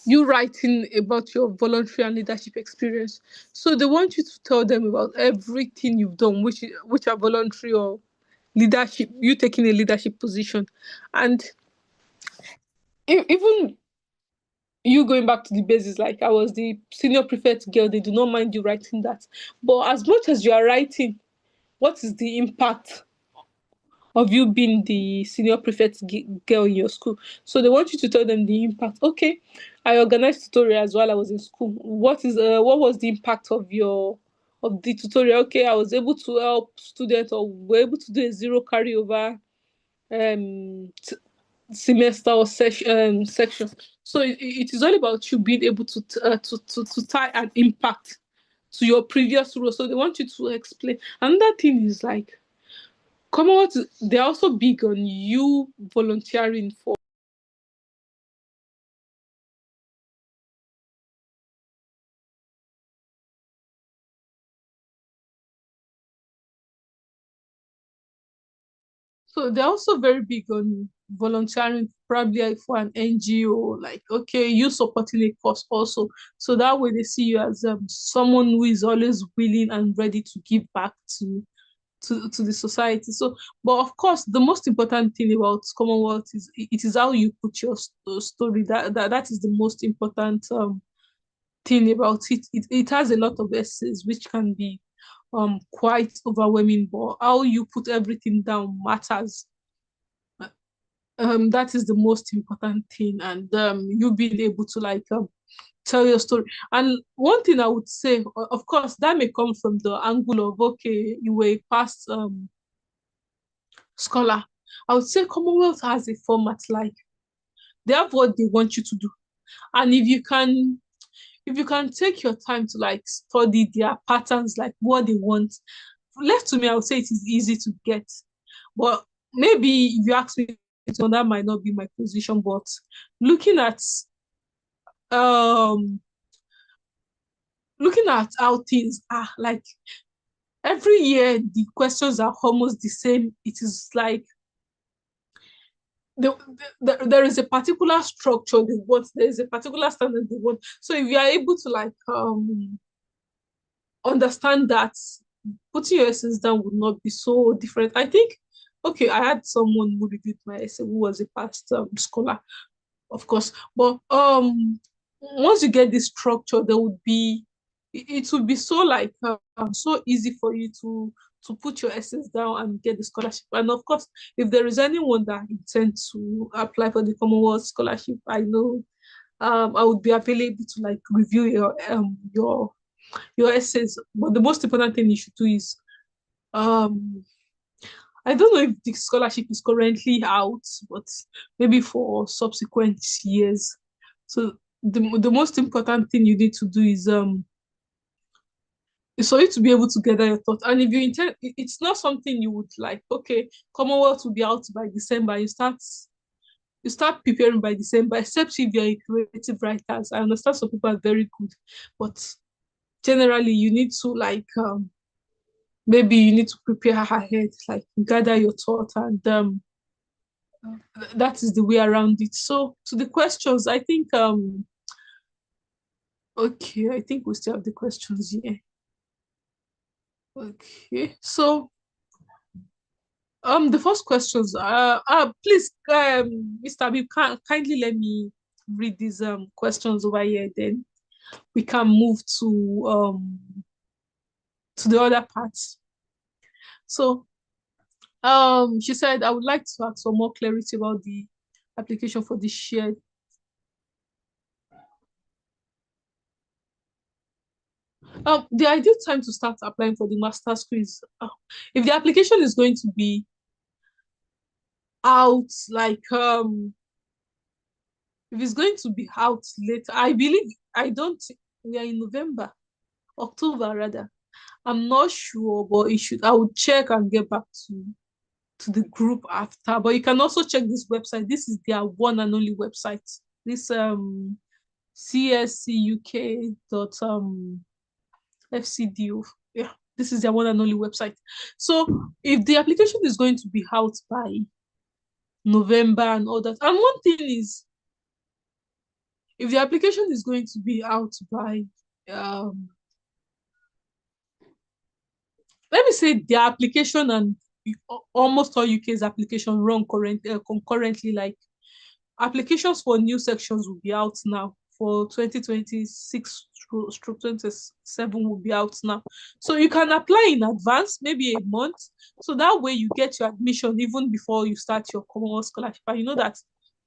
you writing about your voluntary and leadership experience. So they want you to tell them about everything you've done, which are voluntary or leadership, you taking a leadership position. And even you going back to the basis, like I was the senior prefect girl, they do not mind you writing that. But as much as you are writing, what is the impact of you being the senior prefect girl in your school? So they want you to tell them the impact. Okay, I organized tutorials while I was in school. What was the impact of the tutorial? Okay, I was able to help students, or were able to do a zero carryover semester or section. So it is all about you being able to tie an impact to your previous role. So they want you to explain. Another thing is like Commonwealth, they're also big on you volunteering for. So they're also very big on volunteering, probably like for an NGO, like, okay, you supporting a cause also. So that way they see you as someone who is always willing and ready to give back to the society. So, but of course, the most important thing about Commonwealth is it is how you put your story. That is the most important thing about it. It has a lot of essays which can be quite overwhelming, but how you put everything down matters. That is the most important thing, and you being able to like tell your story. And one thing I would say, of course, that may come from the angle of, okay, you were a past scholar. I would say Commonwealth has a format, like they have what they want you to do, and if you can take your time to like study their patterns, like what they want, left to me, I would say it is easy to get. But maybe if you ask me, so that might not be my position. But looking at um how things are, like every year the questions are almost the same. It is like there is a particular structure they want, there is a particular standard they want. So if you are able to like understand that, putting your essays down would not be so different. I think, okay, I had someone who reviewed my essay who was a past scholar, of course, but once you get this structure, there would be it would be so like so easy for you to put your essays down and get the scholarship. And of course, if there is anyone that intends to apply for the Commonwealth Scholarship, I know I would be available to like review your essays. But the most important thing you should do is um I don't know if the scholarship is currently out, but maybe for subsequent years. So the most important thing you need to do is for you to be able to gather your thoughts. And if you intend, it's not something you would like, okay, Commonwealth will be out by December. You start preparing by December, except if you're a creative writers. I understand some people are very good, but generally you need to like maybe you need to prepare ahead, like gather your thoughts, and that is the way around it. So to the questions, I think okay, I think we still have the questions here. Okay, so the first questions please Mr. Abib, kindly let me read these questions over here then. we can move to the other parts. So she said, I would like to ask for more clarity about the application for the shared. The ideal time to start applying for the master's quiz, if the application is going to be out, like if it's going to be out later, we are in November, October rather. I'm not sure, but I would check and get back to the group after. But you can also check this website. This is their one and only website. This cscuk.fcdo. Yeah, this is their one and only website. So if the application is going to be out by November and all that, and one thing is, if the application is going to be out by let me say the application and almost all UK's application run concurrently. Like applications for new sections will be out now for 2026 stroke 27 will be out now. So you can apply in advance, maybe a month. So that way you get your admission even before you start your Commonwealth Scholarship. And you know that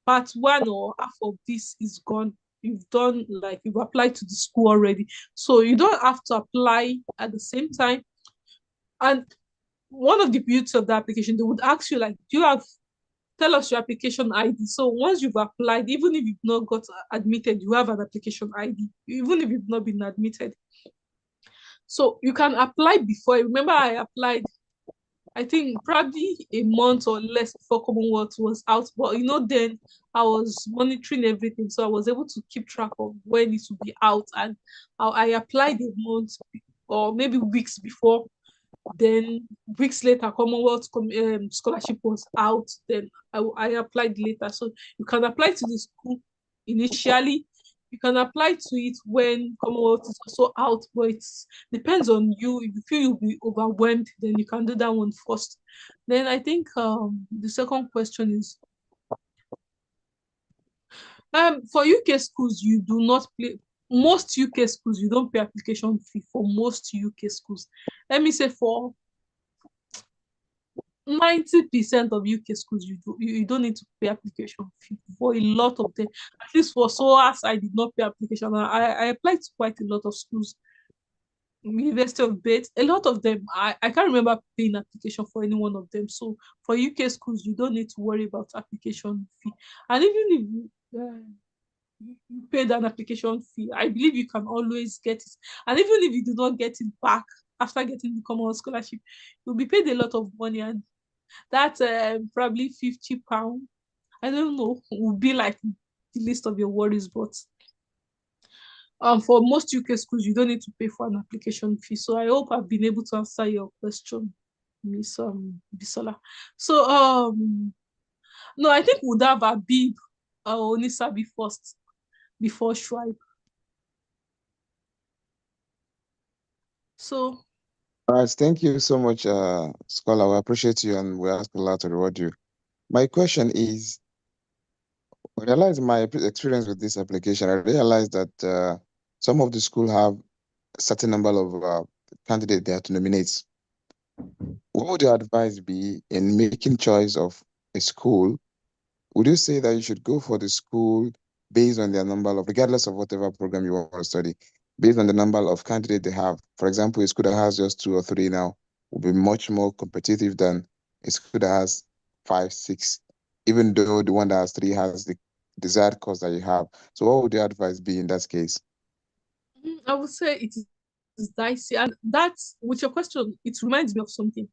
part one or half of this is gone. You've applied to the school already. So you don't have to apply at the same time. And one of the beauties of the application, they would ask you, like, tell us your application ID. So once you've applied, even if you've not got admitted, you have an application ID, even if you've not been admitted. So you can apply before. Remember, I applied, I think probably a month or less before Commonwealth was out. But then I was monitoring everything. So I was able to keep track of when it would be out. And I applied a month or maybe weeks before. Then weeks later, Commonwealth Scholarship was out. Then I applied later. So you can apply to the school initially. You can apply to it when Commonwealth is also out, but it depends on you. If you feel you'll be overwhelmed, then you can do that one first. Then I think the second question is, for UK schools, you do not pay. Most UK schools, you don't pay application fee for most UK schools. Let me say for 90% of UK schools, you don't need to pay application fee for a lot of them. At least for SOAS, I did not pay application. I applied to quite a lot of schools. University of Bates, a lot of them, I can't remember paying application for any one of them. So for UK schools, you don't need to worry about application fee. And even if you paid an application fee, I believe you can always get it. And even if you do not get it back after getting the Commonwealth Scholarship, you'll be paid a lot of money, and that's probably £50. I don't know, will be like the least of your worries. But for most UK schools, you don't need to pay for an application fee. So I hope I've been able to answer your question, Miss Bisola. So no, I think we'd have Abib or Onisabi first before Shuaib. So All right, thank you so much, Scholar. We appreciate you and we ask Allah to reward you. My question is, when I realized my experience with this application, I realized that some of the school have a certain number of candidates they have to nominate. What would your advice be in making choice of a school? Would you say that you should go for the school based on their number of, regardless of whatever program you want to study, based on the number of candidates they have? For example, a school that has just 2 or 3 now will be much more competitive than a school that has 5, 6, even though the one that has 3 has the desired course that you have. So what would your advice be in that case? I would say it is dicey. And that's, with your question, it reminds me of something.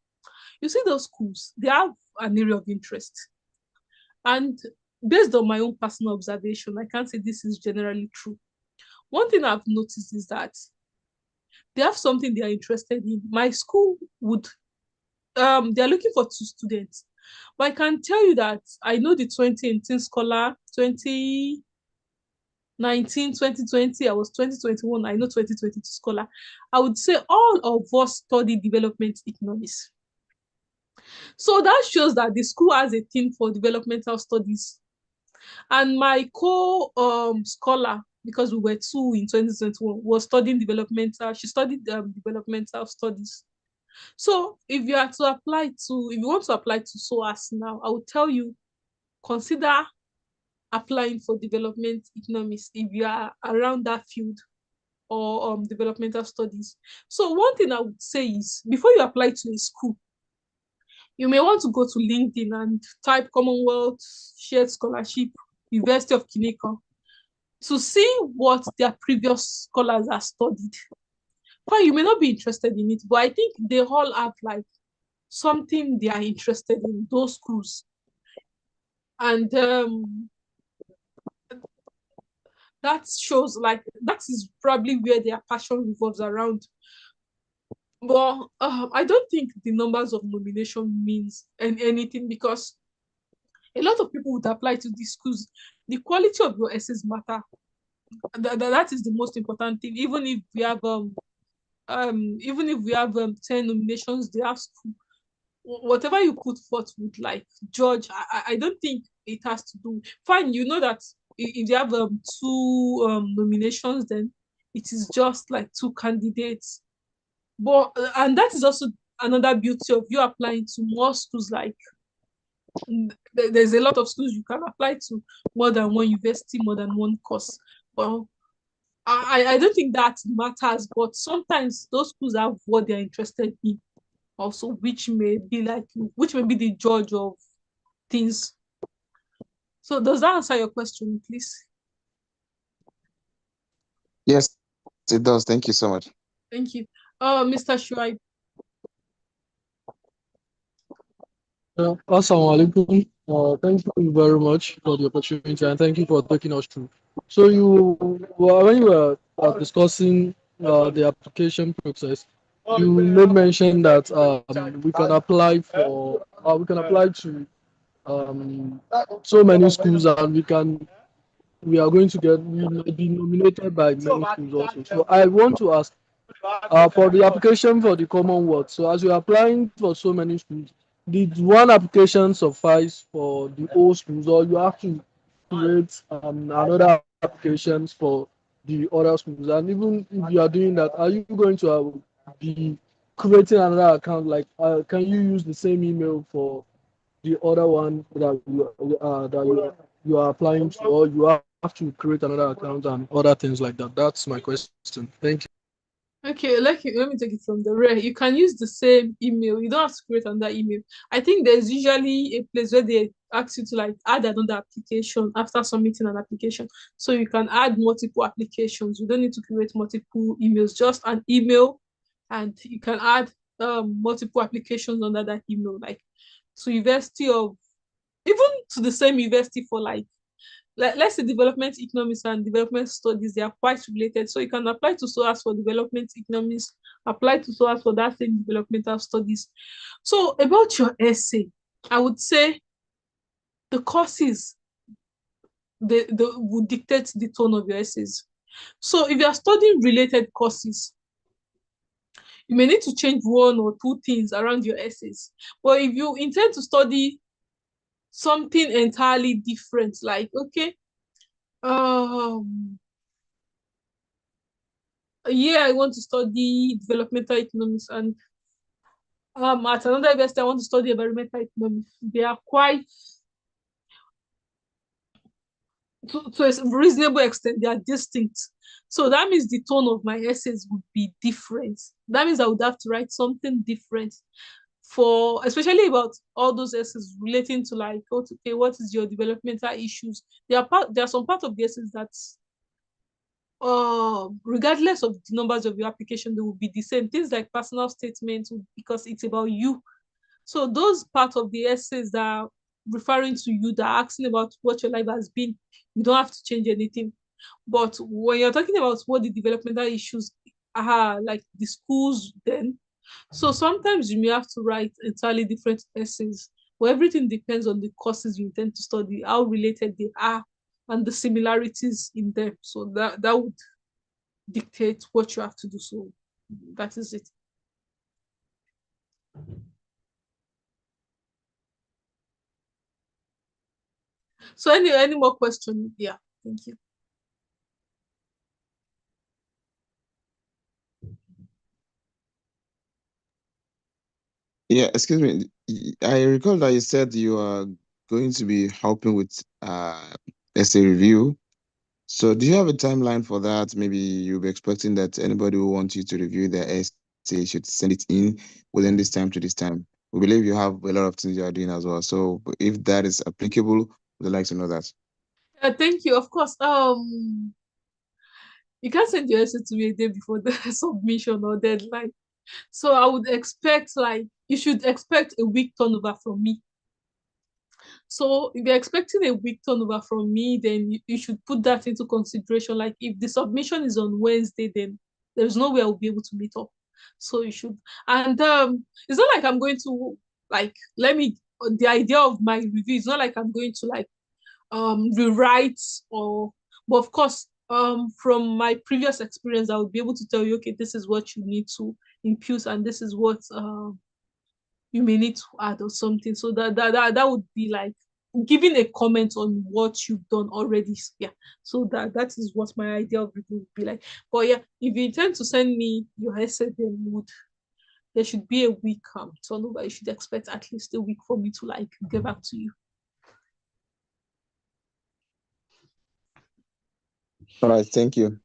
You see, those schools, they have an area of interest. And based on my own personal observation, I can't say this is generally true. One thing I've noticed is that they have something they are interested in. My school would, they're looking for 2 students. But I can tell you that I know the 2018 scholar, 2019, 2020, I was 2021, I know 2022 scholar. I would say all of us study development economics. So that shows that the school has a team for developmental studies. And my scholar, because we were two in 2021, was studying developmental. She studied developmental studies. So if you want to apply to SOAS now, I would tell you, consider applying for development economics if you are around that field, or developmental studies. So one thing I would say is, before you apply to a school, you may want to go to LinkedIn and type Commonwealth Shared Scholarship, University of Kinnick, to see what their previous scholars have studied. Fine, you may not be interested in it, but I think they all have like something they are interested in, those schools. And that shows like that is probably where their passion revolves around. But I don't think the numbers of nomination means anything, because a lot of people would apply to these schools. The quality of your essays matter. That is the most important thing. Even if we have 10 nominations, they have school. Whatever you put forth would like judge. I don't think it has to do. Fine, you know that if you have two nominations, then it is just like two candidates. But and that is also another beauty of you applying to more schools. Like there's a lot of schools you can apply to, more than one university, more than one course. Well, I don't think that matters, but sometimes those schools have what they're interested in also, which may be the judge of things. So does that answer your question, please? Yes, it does. Thank you so much. Thank you. Mr. Shuaib. Assalamu alaikum. Thank you very much for the opportunity, and thank you for taking us through. So when you were discussing the application process, you made mention that we can apply to so many schools, and we are going to we may be nominated by many schools also. So I want to ask, for the application for the Commonwealth, so as you're applying for so many schools, did one application suffice for the whole schools, or you have to create another applications for the other schools? And even if you are doing that, are you going to be creating another account? Like, can you use the same email for the other one you are applying to, or you have to create another account and other things like that? That's my question. Thank you. Okay, let me take it from the rear. You can use the same email. You don't have to create another email. I think there's usually a place where they ask you to like add another application after submitting an application. So you can add multiple applications. You don't need to create multiple emails, just an email, and you can add multiple applications under that email, like to even to the same university for like let's say development economics and development studies, they are quite related. So you can apply to SOAS for development economics, apply to SOAS for that same developmental studies. So about your essay, I would say the courses, they would dictate the tone of your essays. So if you are studying related courses, you may need to change one or two things around your essays. But if you intend to study something entirely different, like, okay, I want to study developmental economics, and at another university I want to study environmental economics. They are quite, to a reasonable extent, they are distinct. So that means the tone of my essays would be different. That means I would have to write something different for, especially about all those essays relating to like, okay, what is your developmental issues? There are some part of the essays that regardless of the numbers of your application, they will be the same. Things like personal statements, because it's about you. So those parts of the essays that are referring to you, that are asking about what your life has been, you don't have to change anything. But when you're talking about what the developmental issues are, like the schools, then so sometimes you may have to write entirely different essays. But everything depends on the courses you intend to study, how related they are, and the similarities in them. So that would dictate what you have to do. So that is it. So any more questions? Yeah, thank you. Yeah, excuse me. I recall that you said you are going to be helping with essay review. So do you have a timeline for that? Maybe you'll be expecting that anybody who wants you to review their essay should send it in within this time to this time. We believe you have a lot of things you are doing as well. So if that is applicable, we'd like to know that. Thank you. Of course. You can't send your essay to me a day before the submission or deadline. So I would expect, like, you should expect a week turnover from me. So if you're expecting a week turnover from me, then you should put that into consideration. Like, if the submission is on Wednesday, then there's no way I'll be able to meet up. So you should. And it's not like I'm going to, like, the idea of my review, it's not like I'm going to, like, rewrite, or, but of course, from my previous experience, I would be able to tell you, okay, this is what you need to impute, and this is what you may need to add or something. So that would be like giving a comment on what you've done already. Yeah. So that is what my idea of review would be like. But yeah, if you intend to send me your essay, then there should be a week turnover. You should expect at least a week for me to, like, get back to you. All right, thank you.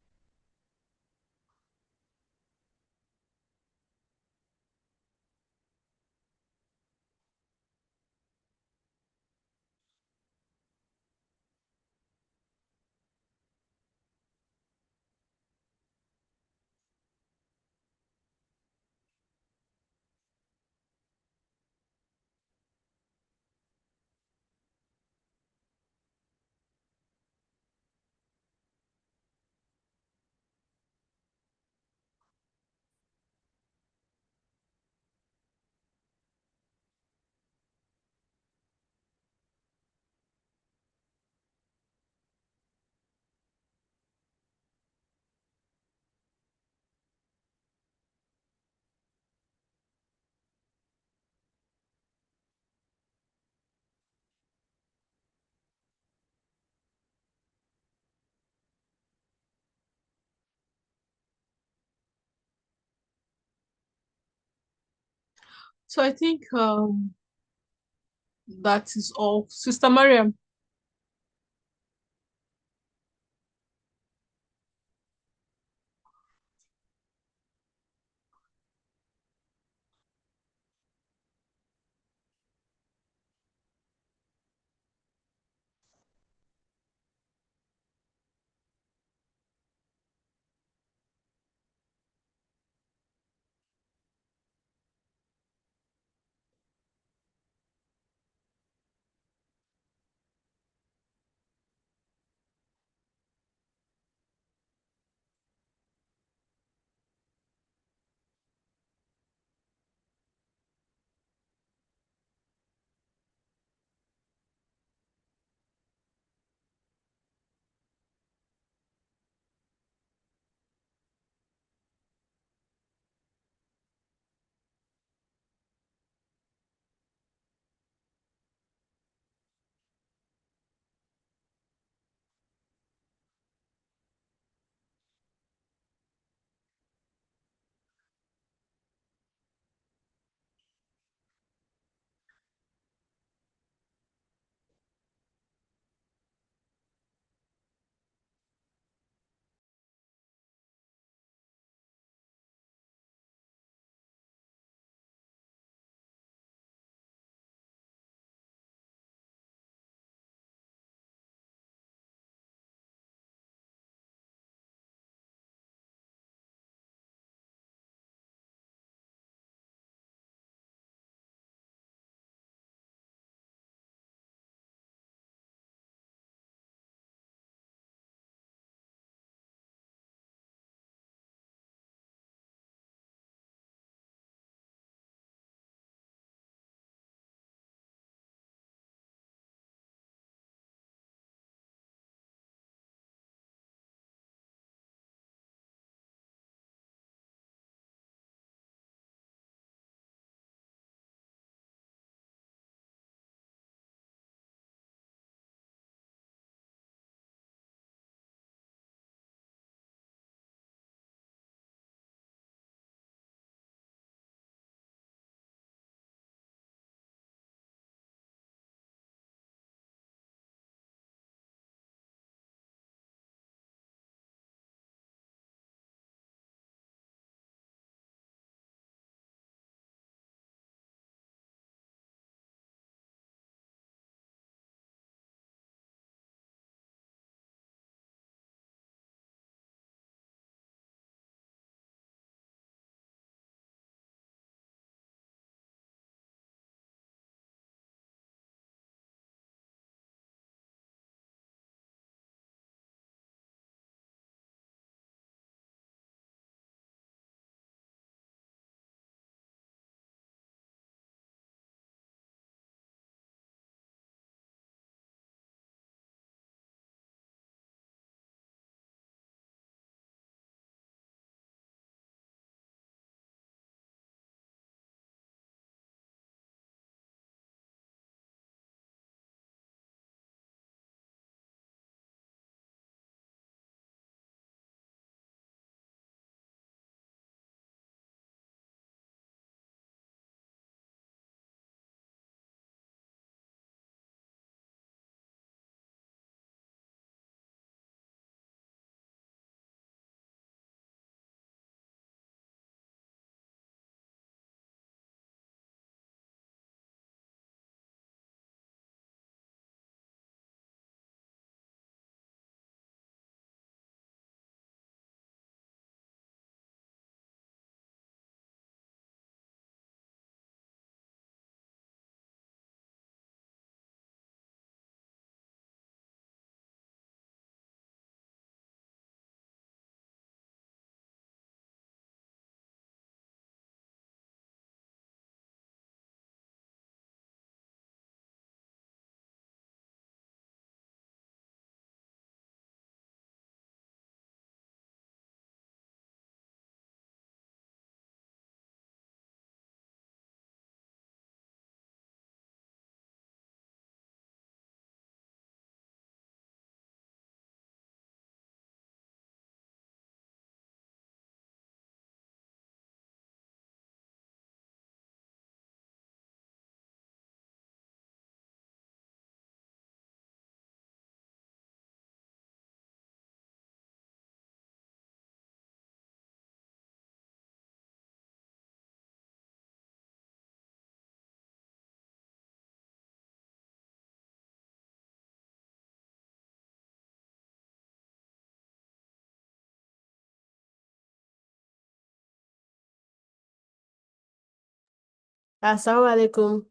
So I think that is all. Sister Mariam. Assalamu alaikum.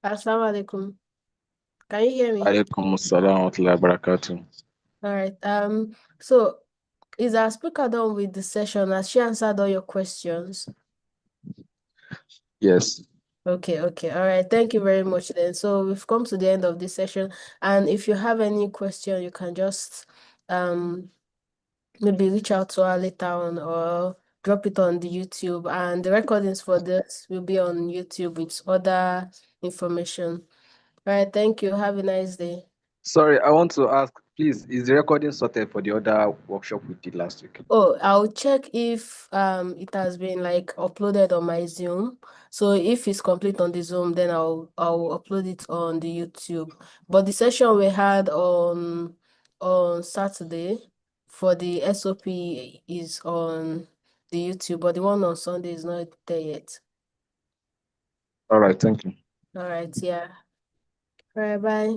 Assalamu alaikum. Can you hear me? Alaikum assalam wa rahmatullahi wa barakatuh. All right. So is our speaker done with the session? Has she answered all your questions? Yes. Okay. All right. Thank you very much then. So we've come to the end of this session. And if you have any question, you can just maybe reach out to her later on or drop it on the YouTube. And the recordings for this will be on YouTube with other information. All right. Thank you. Have a nice day. Sorry, I want to ask, please, is the recording sorted for the other workshop we did last week? Oh, I'll check if it has been like uploaded on my Zoom. So if it's complete on the Zoom, then I'll upload it on the YouTube. But the session we had on Saturday for the SOP is on the YouTube, but the one on Sunday is not there yet. All right, thank you. All right, yeah. All right, bye.